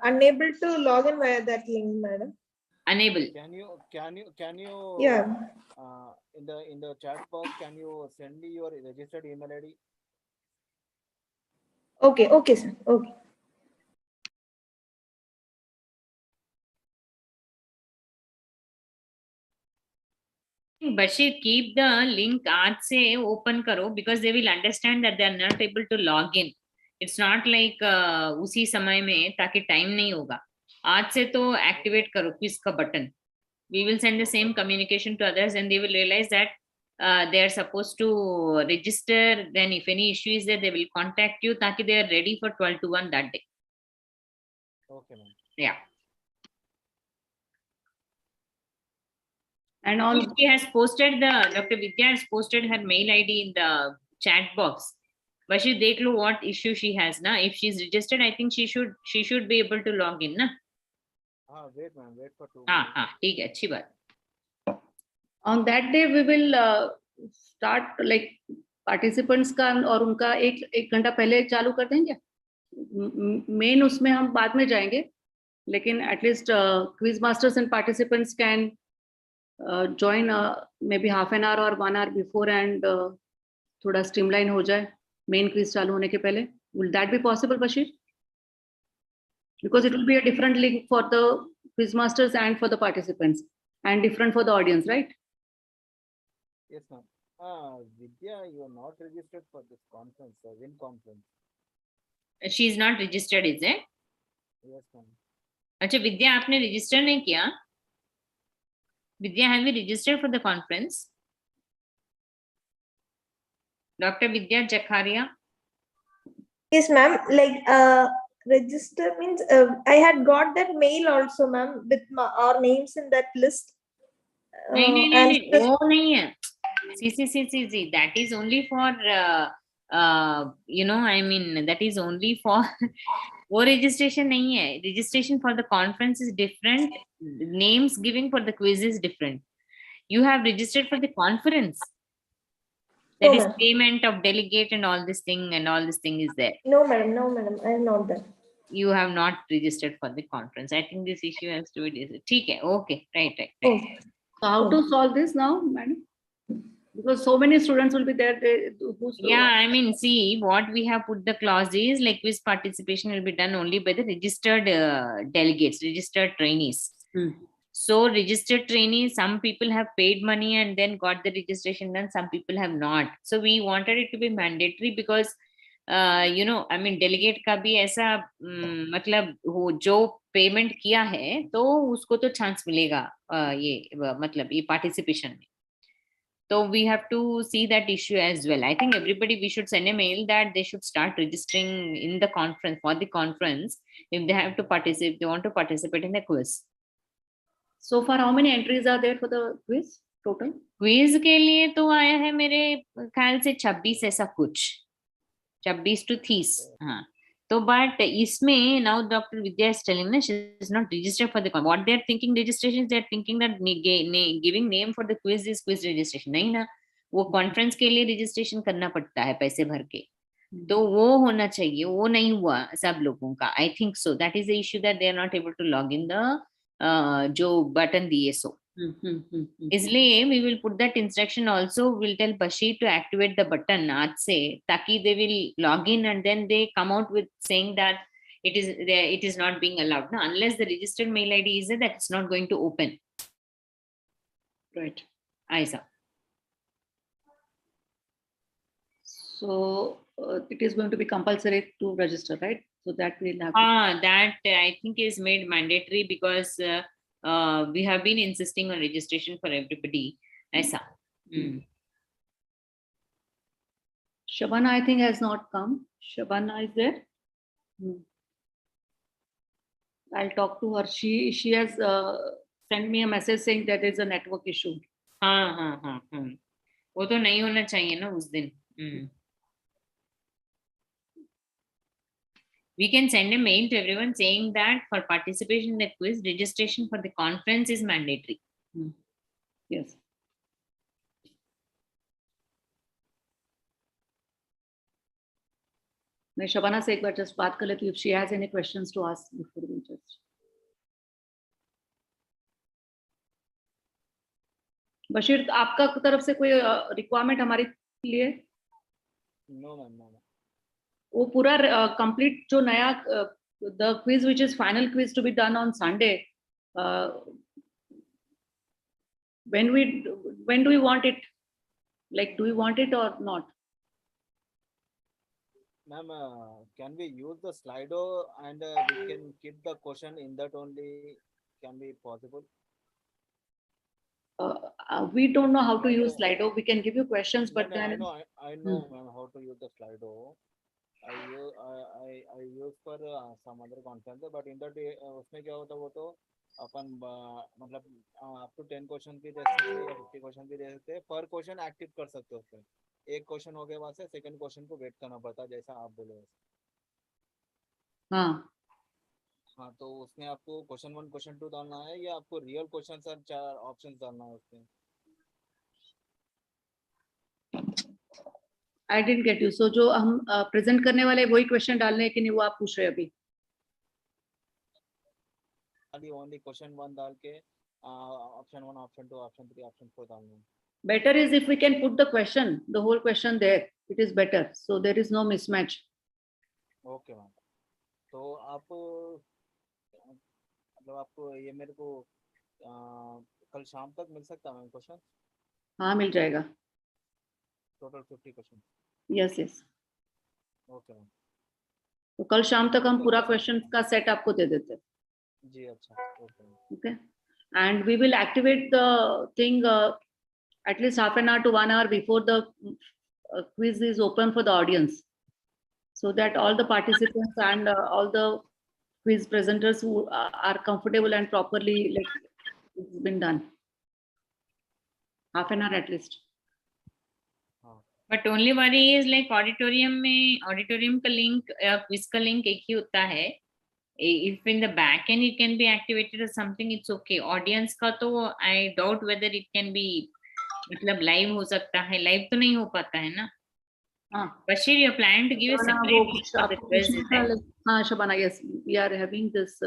unable to log in via that link, madam. unable. Can you Yeah. in the chat box, can you send me your registered email ID? Okay, okay, sir. Okay. Bashir, keep the link आज से open करो because they will understand that they are not able to log in. It's not like उसी समय में ताकि time नहीं होगा. आज से तो activate करो quiz का button. We will send the same communication to others and they will realize that they are supposed to register. Then if any issue is there, they will contact you ताकि they are ready for 12 to 1 that day. Okay, ma'am. Yeah. And on She has posted Dr. Vidya has posted her mail ID in the chat box. Bashir, देख लो what issue she has na. If she's registered, I think she should be able to log in na. Wait, ma'am. Wait for 2 हाँ minutes. हाँ ठीक है अच्छी बात. on that day we will start like participants का और उनका एक घंटा पहले चालू कर देंगे. मेन उसमें हम बाद में जाएंगे, लेकिन at least quiz masters and participants can join maybe half an hour or 1 hour before and थोड़ा streamline हो जाए main quiz चालू होने के पहले. Will that be possible, Bashir? Because it will be a different link for the quiz masters and for the participants and different for the audience, right? Yes, ma'am. Vidya, you are not registered for this conference, Win conference. She is not registered, is it? Yes, ma'am. अच्छा विद्या आपने register नहीं किया? Vidya, have you registered for the conference? Dr. Vidya Jakaria. Yes, ma'am. Like register means I had got that mail also, ma'am, with our names in that list. नहीं वो नहीं है. See, that is only for you know, I mean that is only for वो registration नहीं है. Registration for the conference is different. Names giving for the quiz is different. You have registered for the conference. That is payment of delegate and all this thing is there. No, madam. I am not there. you have not registered for the conference. I think this issue has to be decided. ठीक है, okay, right. Oh, So how to solve this now, madam? Because so many students will be there. Yeah, I mean, see, what we have put the clause is like quiz participation will be done only by the registered delegates, registered trainees. So registered trainees, some people have paid money and then got the registration done, some people have not. So we wanted it to be mandatory because you know, I mean, delegate का भी ऐसा मतलब वो जो payment किया है तो उसको तो चांस मिलेगा ये मतलब ये पार्टिसिपेशन में. So we have to see that issue as well. I think everybody, we should send a mail that they should start registering in the conference, for the conference, if they have to participate, they want to participate in the quiz. So far, how many entries are there for the quiz total? Quiz के लिए तो आया है मेरे ख्याल से 26 ऐसा कुछ, 26 to 30. हाँ. So, but इसमें now Dr. Vidya is telling me she is not registered for the what they are thinking registration, they are thinking that giving name for the quiz is quiz registration. नहीं ना, वो conference के लिए registration करना पड़ता है पैसे भर के, तो वो होना चाहिए, वो नहीं हुआ सब लोगों का. I think so. That is the issue that they are not able to log in the जो button दिए सो. इसलिए we will put that instruction also. We'll tell Bashir to activate the button आज से, ताकि they will log in and then they come out with saying that it is not being allowed. No, unless the registered mail ID is there, that it's not going to open. Right. Aisa. So it is going to be compulsory to register, right? So that we'll have. That I think is made mandatory because we have been insisting on registration for everybody. Aisa. Shabana, I think, has not come. Shabana is there. I'll talk to her. She has sent me a message saying that there is a network issue. हाँ. वो तो नहीं होना चाहिए ना उस दिन. We can send a mail to everyone saying that for participation in the quiz, registration for the conference is mandatory. Yes. मैं शबाना से एक बार just बात कर लेती हूँ if she has any questions to ask before we just. Bashir, आपका तरफ से कोई रिक्वायरमेंट हमारे लिए? No, ma'am, no. वो पूरा कंप्लीट जो नया the quiz which is final quiz to be done on Sunday, when do we want it? Like, do we want it or not? Ma'am, can we use the Slido and we can keep the question in that only? Can be possible? We don't know how to use Slido. We can give you questions, but then I know ma'am, how to use the Slido. I use for some other conference, but in that उसमें क्या होता है वो तो अपन मतलब up to 10 question भी दे सकते हैं या 50 क्वेश्चन भी दे सकते हैं. पर क्वेश्चन एक्टिव कर सकते हो उसमें. एक क्वेश्चन हो गया वहां से सेकंड क्वेश्चन को वेट करना पड़ता है जैसा आप बोले. हाँ, तो उसमें आपको क्वेश्चन 1 क्वेश्चन 2 डालना है या आपको रियल क्वेश्चन और 4 ऑप्शंस डालना है उसमें? I didn't get you. So जो हम प्रेजेंट करने वाले वही क्वेश्चन डालने हैं कि नहीं, वो आप पूछ रहे हैं अभी? खाली ओनली क्वेश्चन 1 डाल के ऑप्शन 1 ऑप्शन 2 ऑप्शन 3 ऑप्शन 4 डालना है. Better is if we can put the question, the whole question there. It is better. So there is no mismatch. Okay ma'am. तो आप मतलब आपको ये मेरे को कल शाम तक मिल सकता है मैम क्वेश्चन? हाँ, मिल जाएगा. Total 50 question. Yes, yes. Okay ma'am. तो कल शाम तक हम पूरा क्वेश्चन का सेट आपको दे देते हैं. जी अच्छा. Okay. And we will activate the thing at least half an hour to 1 hour before the quiz is open for the audience, so that all the participants and all the quiz presenters who are comfortable and properly, like, it's been done. Half an hour at least. But only worry is like auditorium का link quiz का link एक ही होता है. If in the back end it can be activated or something, it's okay. Audience का तो I doubt whether it can be मतलब live हो सकता है. Live तो नहीं हो पाता है ना. Bashir, you're planning to give a Shabana, separate link for the आपको quiz, पूछना is था, it? हाँ Shabana, yes, we are having this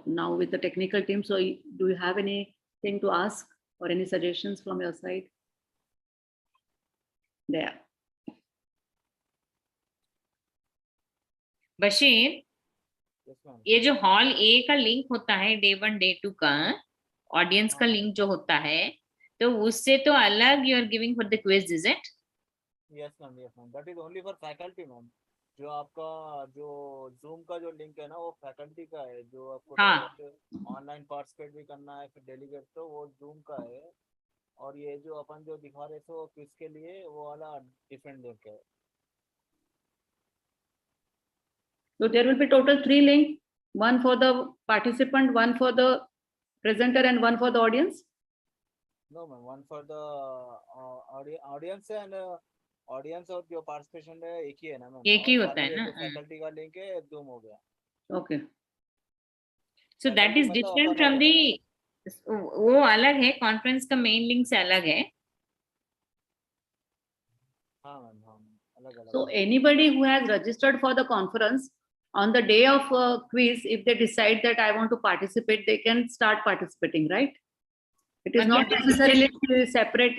now with the technical team. So do you have anything to ask or any suggestions from your side? There. Bashir, Yes, ma'am. ये जो hall ए का link होता है day 1 day 2 का audience का हाँ। Link जो होता है, तो उससे तो अलग you are giving for the quiz, is it? Yes, ma'am. Yes, ma'am. That is only for faculty, ma'am. जो आपका जो Zoom का जो लिंक है ना वो फैकल्टी का है, जो आपको हाँ। ऑनलाइन पार्टिसिपेट भी करना है फिर डेलीगेट, तो वो Zoom का है। और ये जो अपन जो दिखा रहे थे वो क्विज के लिए वो वाला डिफरेंट लिंक है। So there will be total 3 links, one for the participant, one for the presenter, and one for the audience. No, ma'am. One for the audience and audience और जो participation है एक ही है ना मैम। एक ही होता है ना। फैकल्टी का लिंक है Zoom हो गया। Okay. So that is different from the, वो अलग है, कॉन्फ्रेंस का मेन लिंक से अलग है। हाँ मैम, हाँ अलग अलग। So anybody who has registered for the conference on the day of quiz, if they decide that I want to participate, they can start participating, right? It is not necessarily separate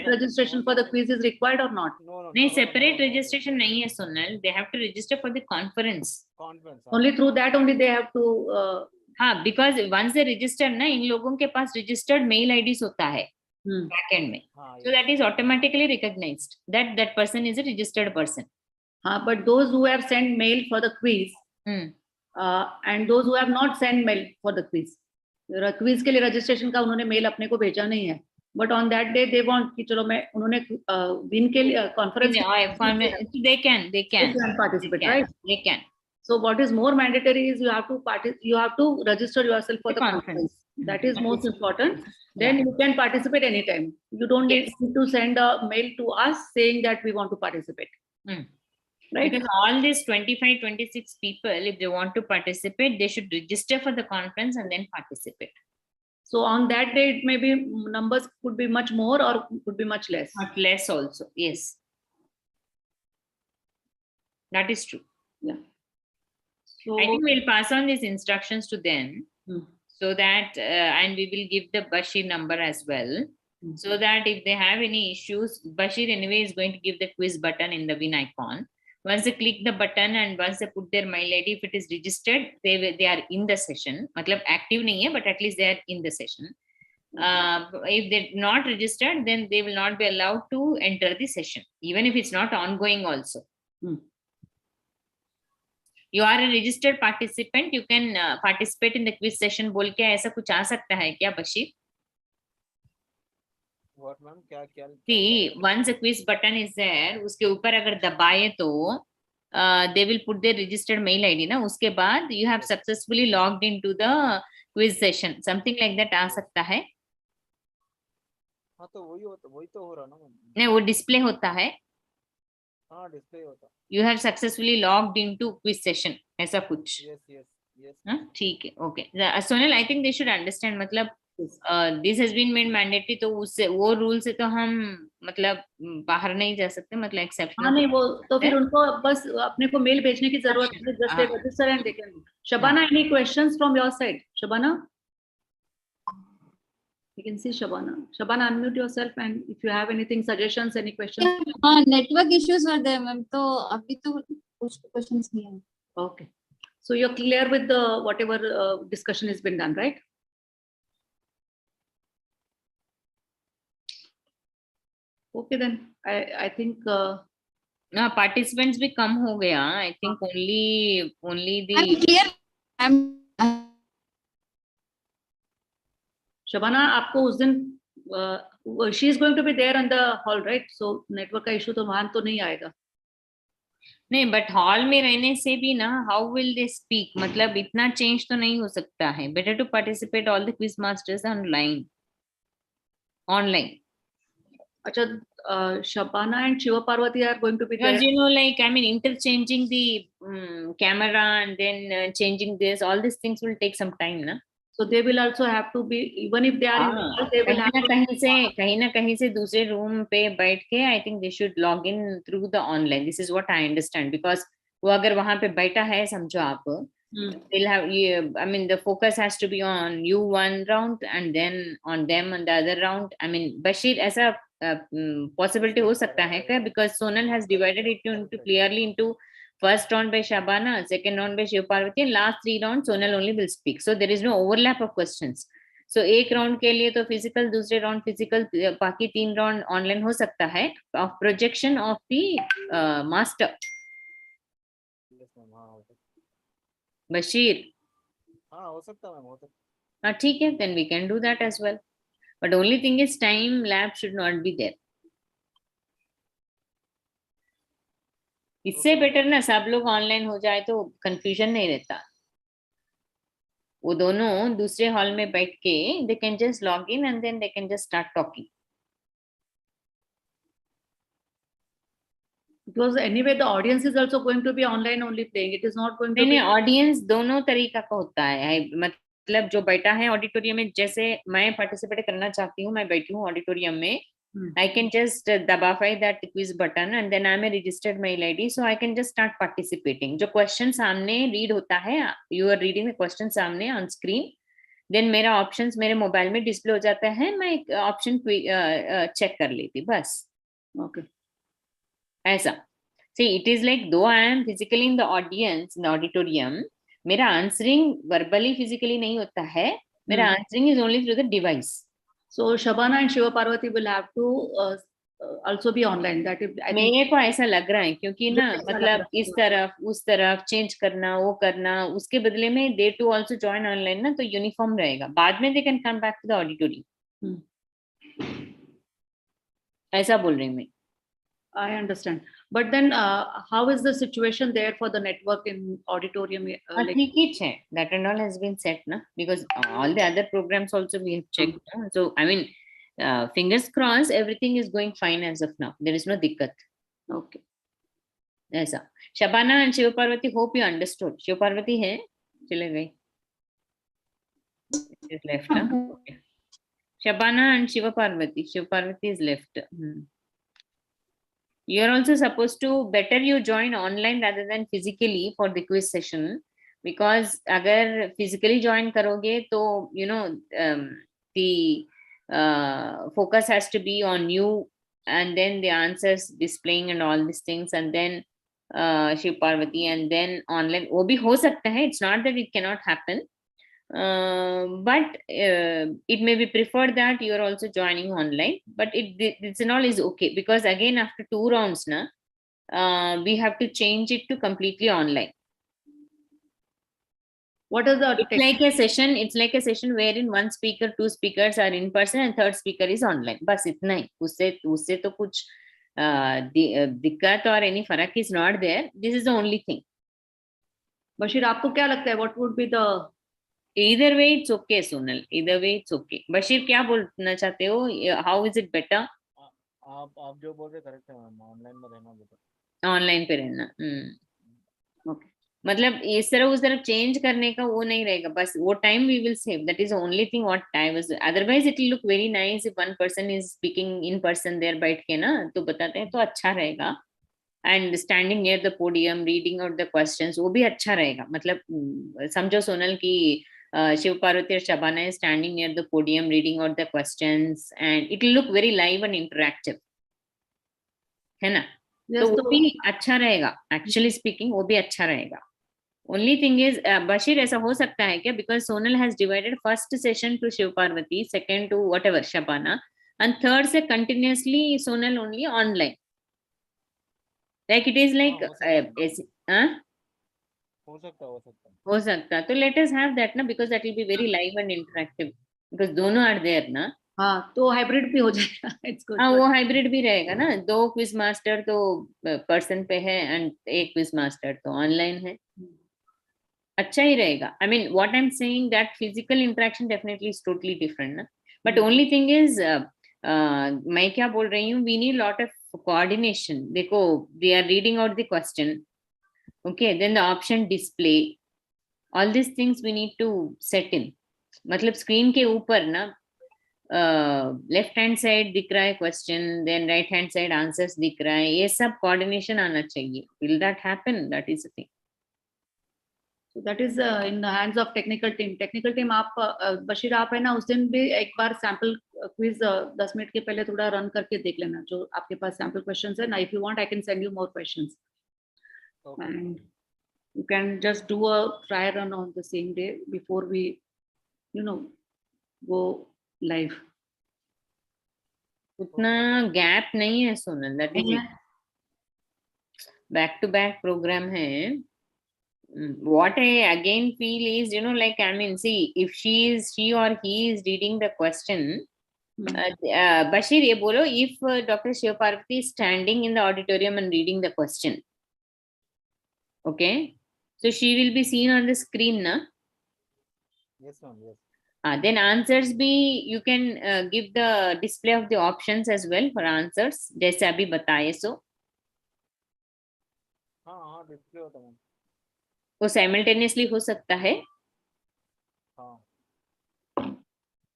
registration for the quiz is required or not. नहीं, separate registration नहीं है Sonal, they have to register for the conference. Only through that only they have to. हाँ, because once they register ना, इन लोगों के पास registered mail IDs होता है backend में, so that is automatically recognized that that person is a registered person. हाँ, but those who have sent mail for the quiz and those who have not sent mail for the quiz के लिए registration का उन्होंने mail अपने को भेजा नहीं है, but on that day they want कि चलो मैं उन्होंने win के लिए conference they can participate, right? They can. So what is more mandatory is you have to register yourself for the conference. That is most important. Then you can participate anytime. You don't need to send a mail to us saying that we want to participate. Right? Because all these 25, 26 people, if they want to participate, they should register for the conference and then participate. So on that day, it may be numbers could be much more or could be much less. Much less also, yes. That is true. Yeah. So I think we'll pass on these instructions to them, so that and we will give the Bashir number as well, so that if they have any issues, Bashir anyway is going to give the quiz button in the WINICON. Once they click the button and once they put their mail ID, if it is registered, they are in the session. मतलब active नहीं है, but at least they are in the session. If they're not registered, then they will not be allowed to enter the session, even if it's not ongoing also. You are a registered participant, you can participate in the quiz session बोल के ऐसा कुछ आ सकता है क्या Bashir? What ma'am? क्या? See, once a quiz button is there, उसके ऊपर अगर दबाए तो they will put their registered mail ID ना, उसके बाद you have successfully logged into the quiz session, something like that आ सकता है? हाँ तो वही तो हो रहा ना मैम। नहीं, वो डिस्प्ले होता है। हाँ डिस्प्ले होता। You have successfully logged into quiz session, ऐसा कुछ। Yes. हाँ ठीक है, okay. Sonal, I think they should understand, मतलब this has been made mandatory, तो उससे वो रूल से तो हम मतलब बाहर नहीं जा सकते, मतलब एक्सेप्शन। हाँ नहीं, वो तो फिर उनको बस अपने को मेल भेजने की जरूरत है, just they register and they can. Shabana, any questions from your side? Shabana? You can see Shabana. Shabana, unmute yourself and if you have anything, suggestions, any questions. Network issues were there, ma'am. तो अभी तो कुछ questions नहीं हैं. Okay. So you're clear with the whatever discussion has been done, right? Okay, then I think. Participants भी कम हो गया. I think only the. I'm clear. Shabana, आपको उस दिन she is going to be there in the hall, right? So network का issue तो वहाँ तो नहीं आएगा. नहीं, but hall में रहने से भी ना, how will they speak? मतलब इतना change तो नहीं हो सकता है. Better to participate all the quiz masters online. अच्छा, Shabana and Shiva Parvati are going to be there. Because you know, like I mean, interchanging the camera and then changing this, all these things will take some time, na? So they will also have to be, even if they are in the हाँ, hall, they will have to. कहीं ना कहीं से दूसरे room पे बैठ के I think they should log in through the online. This is what I understand, because वो अगर वहां पे बैठा है समझो आप, they'll have, I mean the focus has to be on you one round and then on them on the other round. I mean Bashir, ऐसा possibility हो सकता है क्या? Because Sonal has divided it into clearly into first round by Shabana, second round by Shiv Parvati, and last 3 rounds Sonal only will speak. So there is no overlap of questions. So एक round के लिए तो physical, दूसरे round physical, बाकी 3 round online हो सकता है of projection of the master. Bashir, हाँ हो सकता है मैम, हो सकता हाँ ठीक है, then we can do that as well. But only thing is time lab should not be there. इससे बेटर ना सब लोग ऑनलाइन हो जाए तो कंफ्यूजन नहीं रहता. वो दोनों दूसरे हॉल में बैठ के they can just log in and then they can just start talking. Because anyway, the audience is also going to be online only playing. It is not going to नहीं be. Audience दोनों तरीका का होता है. मतलब जो बैठा है ऑडिटोरियम में, जैसे मैं पार्टिसिपेट करना चाहती हूँ, मैं बैठी हूँ ऑडिटोरियम में, I can just dabafy that quiz button and then I'm a registered mail ID, so I can just start participating. जो question सामने read होता है, you are reading the question सामने on screen, then मेरा options मेरे mobile में display हो जाता है, मैं एक option check कर लेती बस. Okay. ऐसा. See, it is like though I am physically in the audience, in the auditorium, मेरा answering verbally physically नहीं होता है, मेरा answering is only through the device. So Shabana and Shiva Parvati will have to also be online. That if I think मेरे को ऐसा लग रहा है, क्योंकि ना मतलब इस तरफ उस तरफ चेंज करना, वो करना, उसके बदले में they to also join online ना, तो यूनिफॉर्म रहेगा. बाद में they can come back to the auditorium. ऐसा बोल रही मैं. I understand. But then how is the situation there for the network in auditorium? Like, ठीक ही है. That and all has been set ना, because all the other programs also we have checked. So I mean fingers crossed everything is going fine as of now. There is no दिक्कत. Okay. ऐसा. Shabana and Shiva Parvati, hope you understood. Shiva Parvati है, चले गई. Is left. Okay. Shabana and Shiva Parvati. Shiva Parvati is left. You are also supposed to better you join online rather than physically for the quiz session, because अगर physically join करोगे तो you know the focus has to be on you and then the answers displaying and all these things, and then Shiv Parvati and then online वो भी हो सकता है. It's not that it cannot happen. But it may be preferred that you are also joining online, but this and all is okay, because again after 2 rounds na, we have to change it to completely online. What is the It's like a session wherein 1 speaker, 2 speakers are in person and 3rd speaker is online. बस इतना ही. उससे तो कुछ दिक्कत और any फर्क is not there. This is the only thing. Bashir, आपको क्या लगता है? What would be the? Either way it's okay, Sonal. Either way it's okay. Bashir, क्या बोलना चाहते हो? How is it better? आप जो बोल रहे करेक्ट है मैम, ऑनलाइन में रहना बेटर. ऑनलाइन पे रहना. ओके. मतलब इस तरह उस तरफ चेंज करने का वो नहीं रहेगा, बस वो time we will save. That is only thing what I was. Otherwise it will look very nice if one person is speaking in person there बैठ के ना, तो बताते हैं तो अच्छा रहेगा. And standing near the podium reading out the questions, वो भी अच्छा रहेगा. मतलब समझो सोनल की Shiv Parvati or Shabana is standing near the podium reading out the questions and it will look very live and interactive, है ना? Yes, तो वो भी अच्छा रहेगा. Actually speaking वो भी अच्छा रहेगा. Only thing is Bashir, ऐसा हो सकता है क्या? Because Sonal has divided first session to Shiv Parvati, second to whatever Shabana, and third से continuously Sonal only online. Like it is like हो सकता. तो let us have that ना, because that will be very live and interactive, because दोनों are there ना. हाँ, तो hybrid भी हो जाएगा. It's good. हाँ, वो हाइब्रिड भी रहेगा ना. 2 क्विज मास्टर तो पर्सन पे है एंड 1 क्विज मास्टर तो ऑनलाइन है. अच्छा ही रहेगा. I mean what I'm saying that physical interaction definitely is totally different ना. But only thing is मैं क्या बोल रही हूँ, we need lot of coordination. देखो, they are reading out the question. Okay, then the option display, all these things we need to set in. मतलब screen के ऊपर ना लेफ्ट हैंड साइड दिख रहा है question, then right hand side answers दिख रहा है, ये सब कोऑर्डिनेशन आना चाहिए. Will that happen? That is the thing. So that is in the hands of technical team. Technical team आप बशीर आप है ना, उस दिन भी एक बार सैंपल क्विज 10 मिनट के पहले थोड़ा रन करके देख लेना जो आपके पास सैंपल क्वेश्चंस है ना. If you want, I can send you more questions. Okay. And you can just do a try run on the same day before we, go live. उतना गैप नहीं है Sonal, that is back to back programme है. What I again feel is, like, I mean, see, if she or he is reading the question, Bashir, ye bolo, if Dr. Shiv Parvati is standing in the auditorium and reading the question, okay, so she will be seen on the screen, na? Yes, ma'am. Yes. Then answers be, you can give the display of the options as well for answers, जैसे अभी बताए. So हाँ display होता है. वो simultaneously हो सकता है.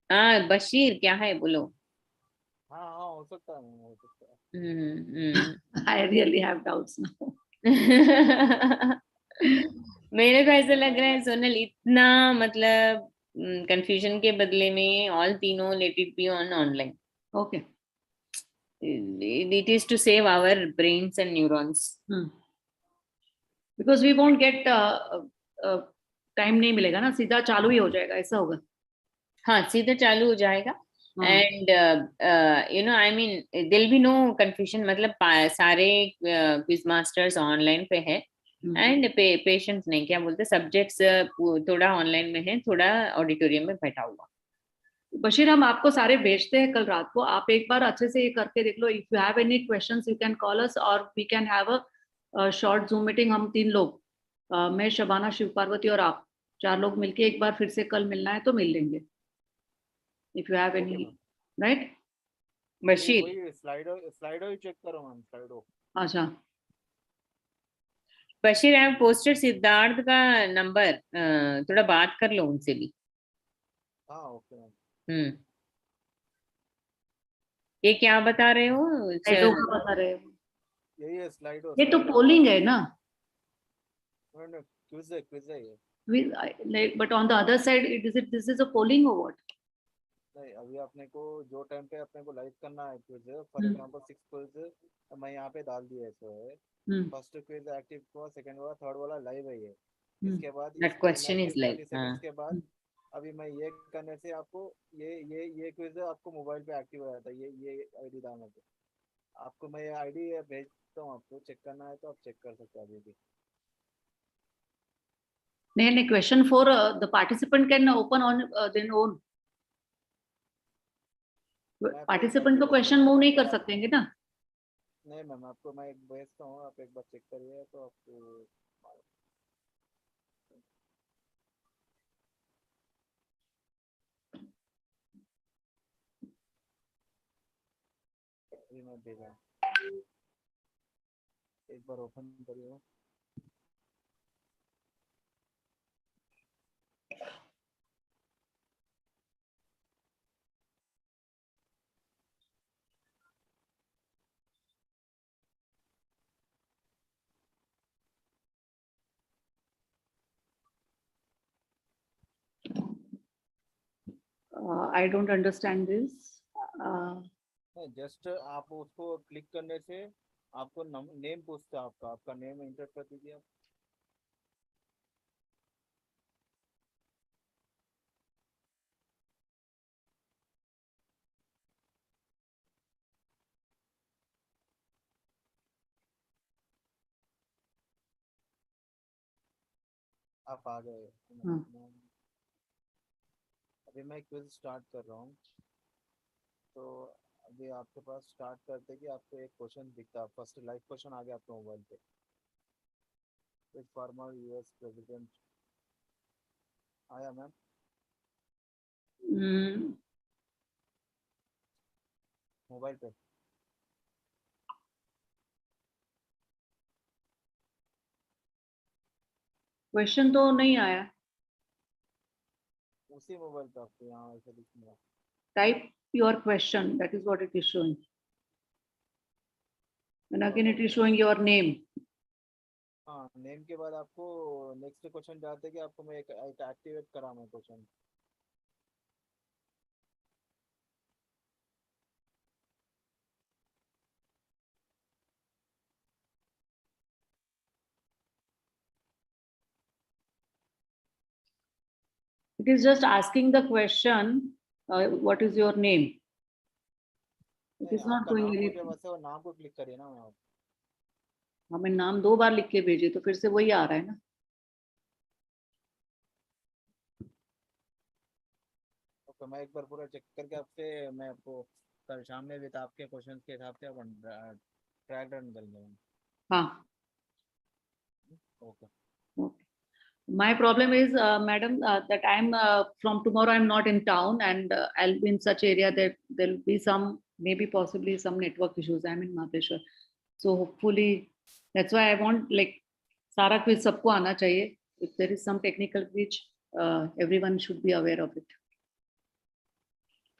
हाँ बशीर क्या है बोलो. हाँ हो सकता है. I really have doubts now. मेरे को ऐसा लग रहा है सोनल, इतना मतलब कंफ्यूजन के बदले में ऑल तीनों let it be on online. Okay. It is to save our brains and neurons. Because we won't get time नहीं मिलेगा ना, सीधा चालू ही हो जाएगा, ऐसा होगा. हाँ सीधा चालू हो जाएगा. And I mean there be no confusion, मतलब सारे क्विज मास्टर्स ऑनलाइन पे है एंड पेशेंट्स नहीं, क्या बोलते, सब्जेक्ट्स थोड़ा ऑनलाइन में है, थोड़ा ऑडिटोरियम में बैठा हुआ. बशीर हम आपको सारे भेजते हैं कल रात को, आप एक बार अच्छे से ये करके देख लो. If you have any questions you can call us or we can have a short zoom meeting. हम 3 लोग, मैं, शबाना, शिव पार्वती और आप 4 लोग मिलके एक बार फिर से कल मिलना है तो मिल लेंगे. If you have any, right Bashir? वही स्लाइडो ही चेक करो मैम, स्लाइडो. अच्छा Bashir, I have posted Siddharth का नंबर, थोड़ा बात कर लो उनसे भी. हाँ ओके मैम. ये क्या बता रहे हो? बता रहे हो, यही है स्लाइडो. ये तो पोलिंग है ना. क्विज है ये. But on the other side, this is a polling or what? नहीं, अभी अपने को जो टाइम पे अपने को लाइव करना है क्विज, फॉर एग्जांपल 6 क्विज मैं यहाँ पे डाल दिया है. सो फर्स्ट क्विज एक्टिव हुआ, सेकंड वाला, थर्ड वाला लाइव है ये. इसके बाद दैट क्वेश्चन इज लाइव. के बाद अभी मैं ये करने से आपको ये क्विज आपको मोबाइल पे एक्टिव हो जाता है. ये आईडी डालने पे आपको मैं ये आईडी भेजता हूँ, आपको चेक करना है तो आप चेक कर सकते हैं अभी भी. नहीं, question 4, the participant can open on their own. Participant तो क्वेश्चन मूव नहीं कर सकते ना. नहीं मैम, आपको मैं एक भेजता हूँ, आप एक बार चेक करिए तो आपको. मैं भेजा, एक बार ओपन करिए. I don't understand this. Just आप उसको क्लिक करने से आपको नेम पूछता है, आपका नेम एंटर कर दीजिए आप आ गए. अभी मैं क्विज स्टार्ट कर रहा हूँ. तो अभी आपके पास स्टार्ट करते कि आपको एक क्वेश्चन दिखता है. फर्स्ट लाइव क्वेश्चन आ गया आपके मोबाइल पे. विच फॉर्मर यूएस प्रेसिडेंट आया मैम? मोबाइल पे क्वेश्चन तो नहीं आया. उसी मोबाइल पे आपको यहाँ ऐसे दिखेगा। Type your question. That is what it is showing. And again, it is showing your name. हाँ, नेम के बाद आपको नेक्स्ट क्वेश्चन जाते हैं कि आपको मैं एक एक्टिवेट करा मैं question. It is just asking the question, what is your name? It is not आपका doing नाम मुझे anything. वैसे वो नाम को क्लिक करिए ना आप। हमें नाम 2 बार लिख के भेजे तो फिर से वही आ रहा है ना। तो मैं एक बार पूरा चेक करके आपसे मैं आपको कल शाम में भी तो आपके क्वेश्चंस के हिसाब से अपन ट्रैक रन करेंगे। हाँ। Okay. Okay. My problem is, madam, that I'm from tomorrow I'm not in town, and I'll be in such area that there'll be some, maybe possibly some network issues. I'm in Mahabaleshwar, so hopefully that's why I want like सारा quiz सबको आना चाहिए. If there is some technical glitch, everyone should be aware of it.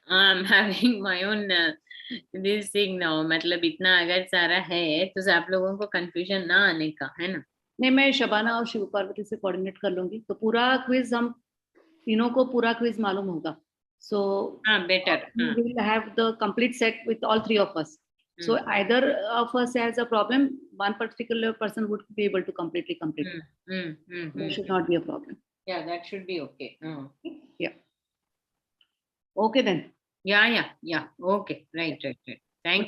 I'm having my own this thing now. मतलब इतना अगर सारा है तो आप लोगों को confusion ना आने का है ना। नहीं, मैं शबाना और शिव पार्वती से कोऑर्डिनेट कर लूंगी, तो पूरा क्विज हम तीनों को पूरा क्विज मालूम होगा. So better. we will have the complete set with all 3 of us. So either of us has a problem, one particular person would be able to completely complete it. There should not be a problem. Yeah, that should be okay. Yeah. Okay then. Yeah. Okay. Right.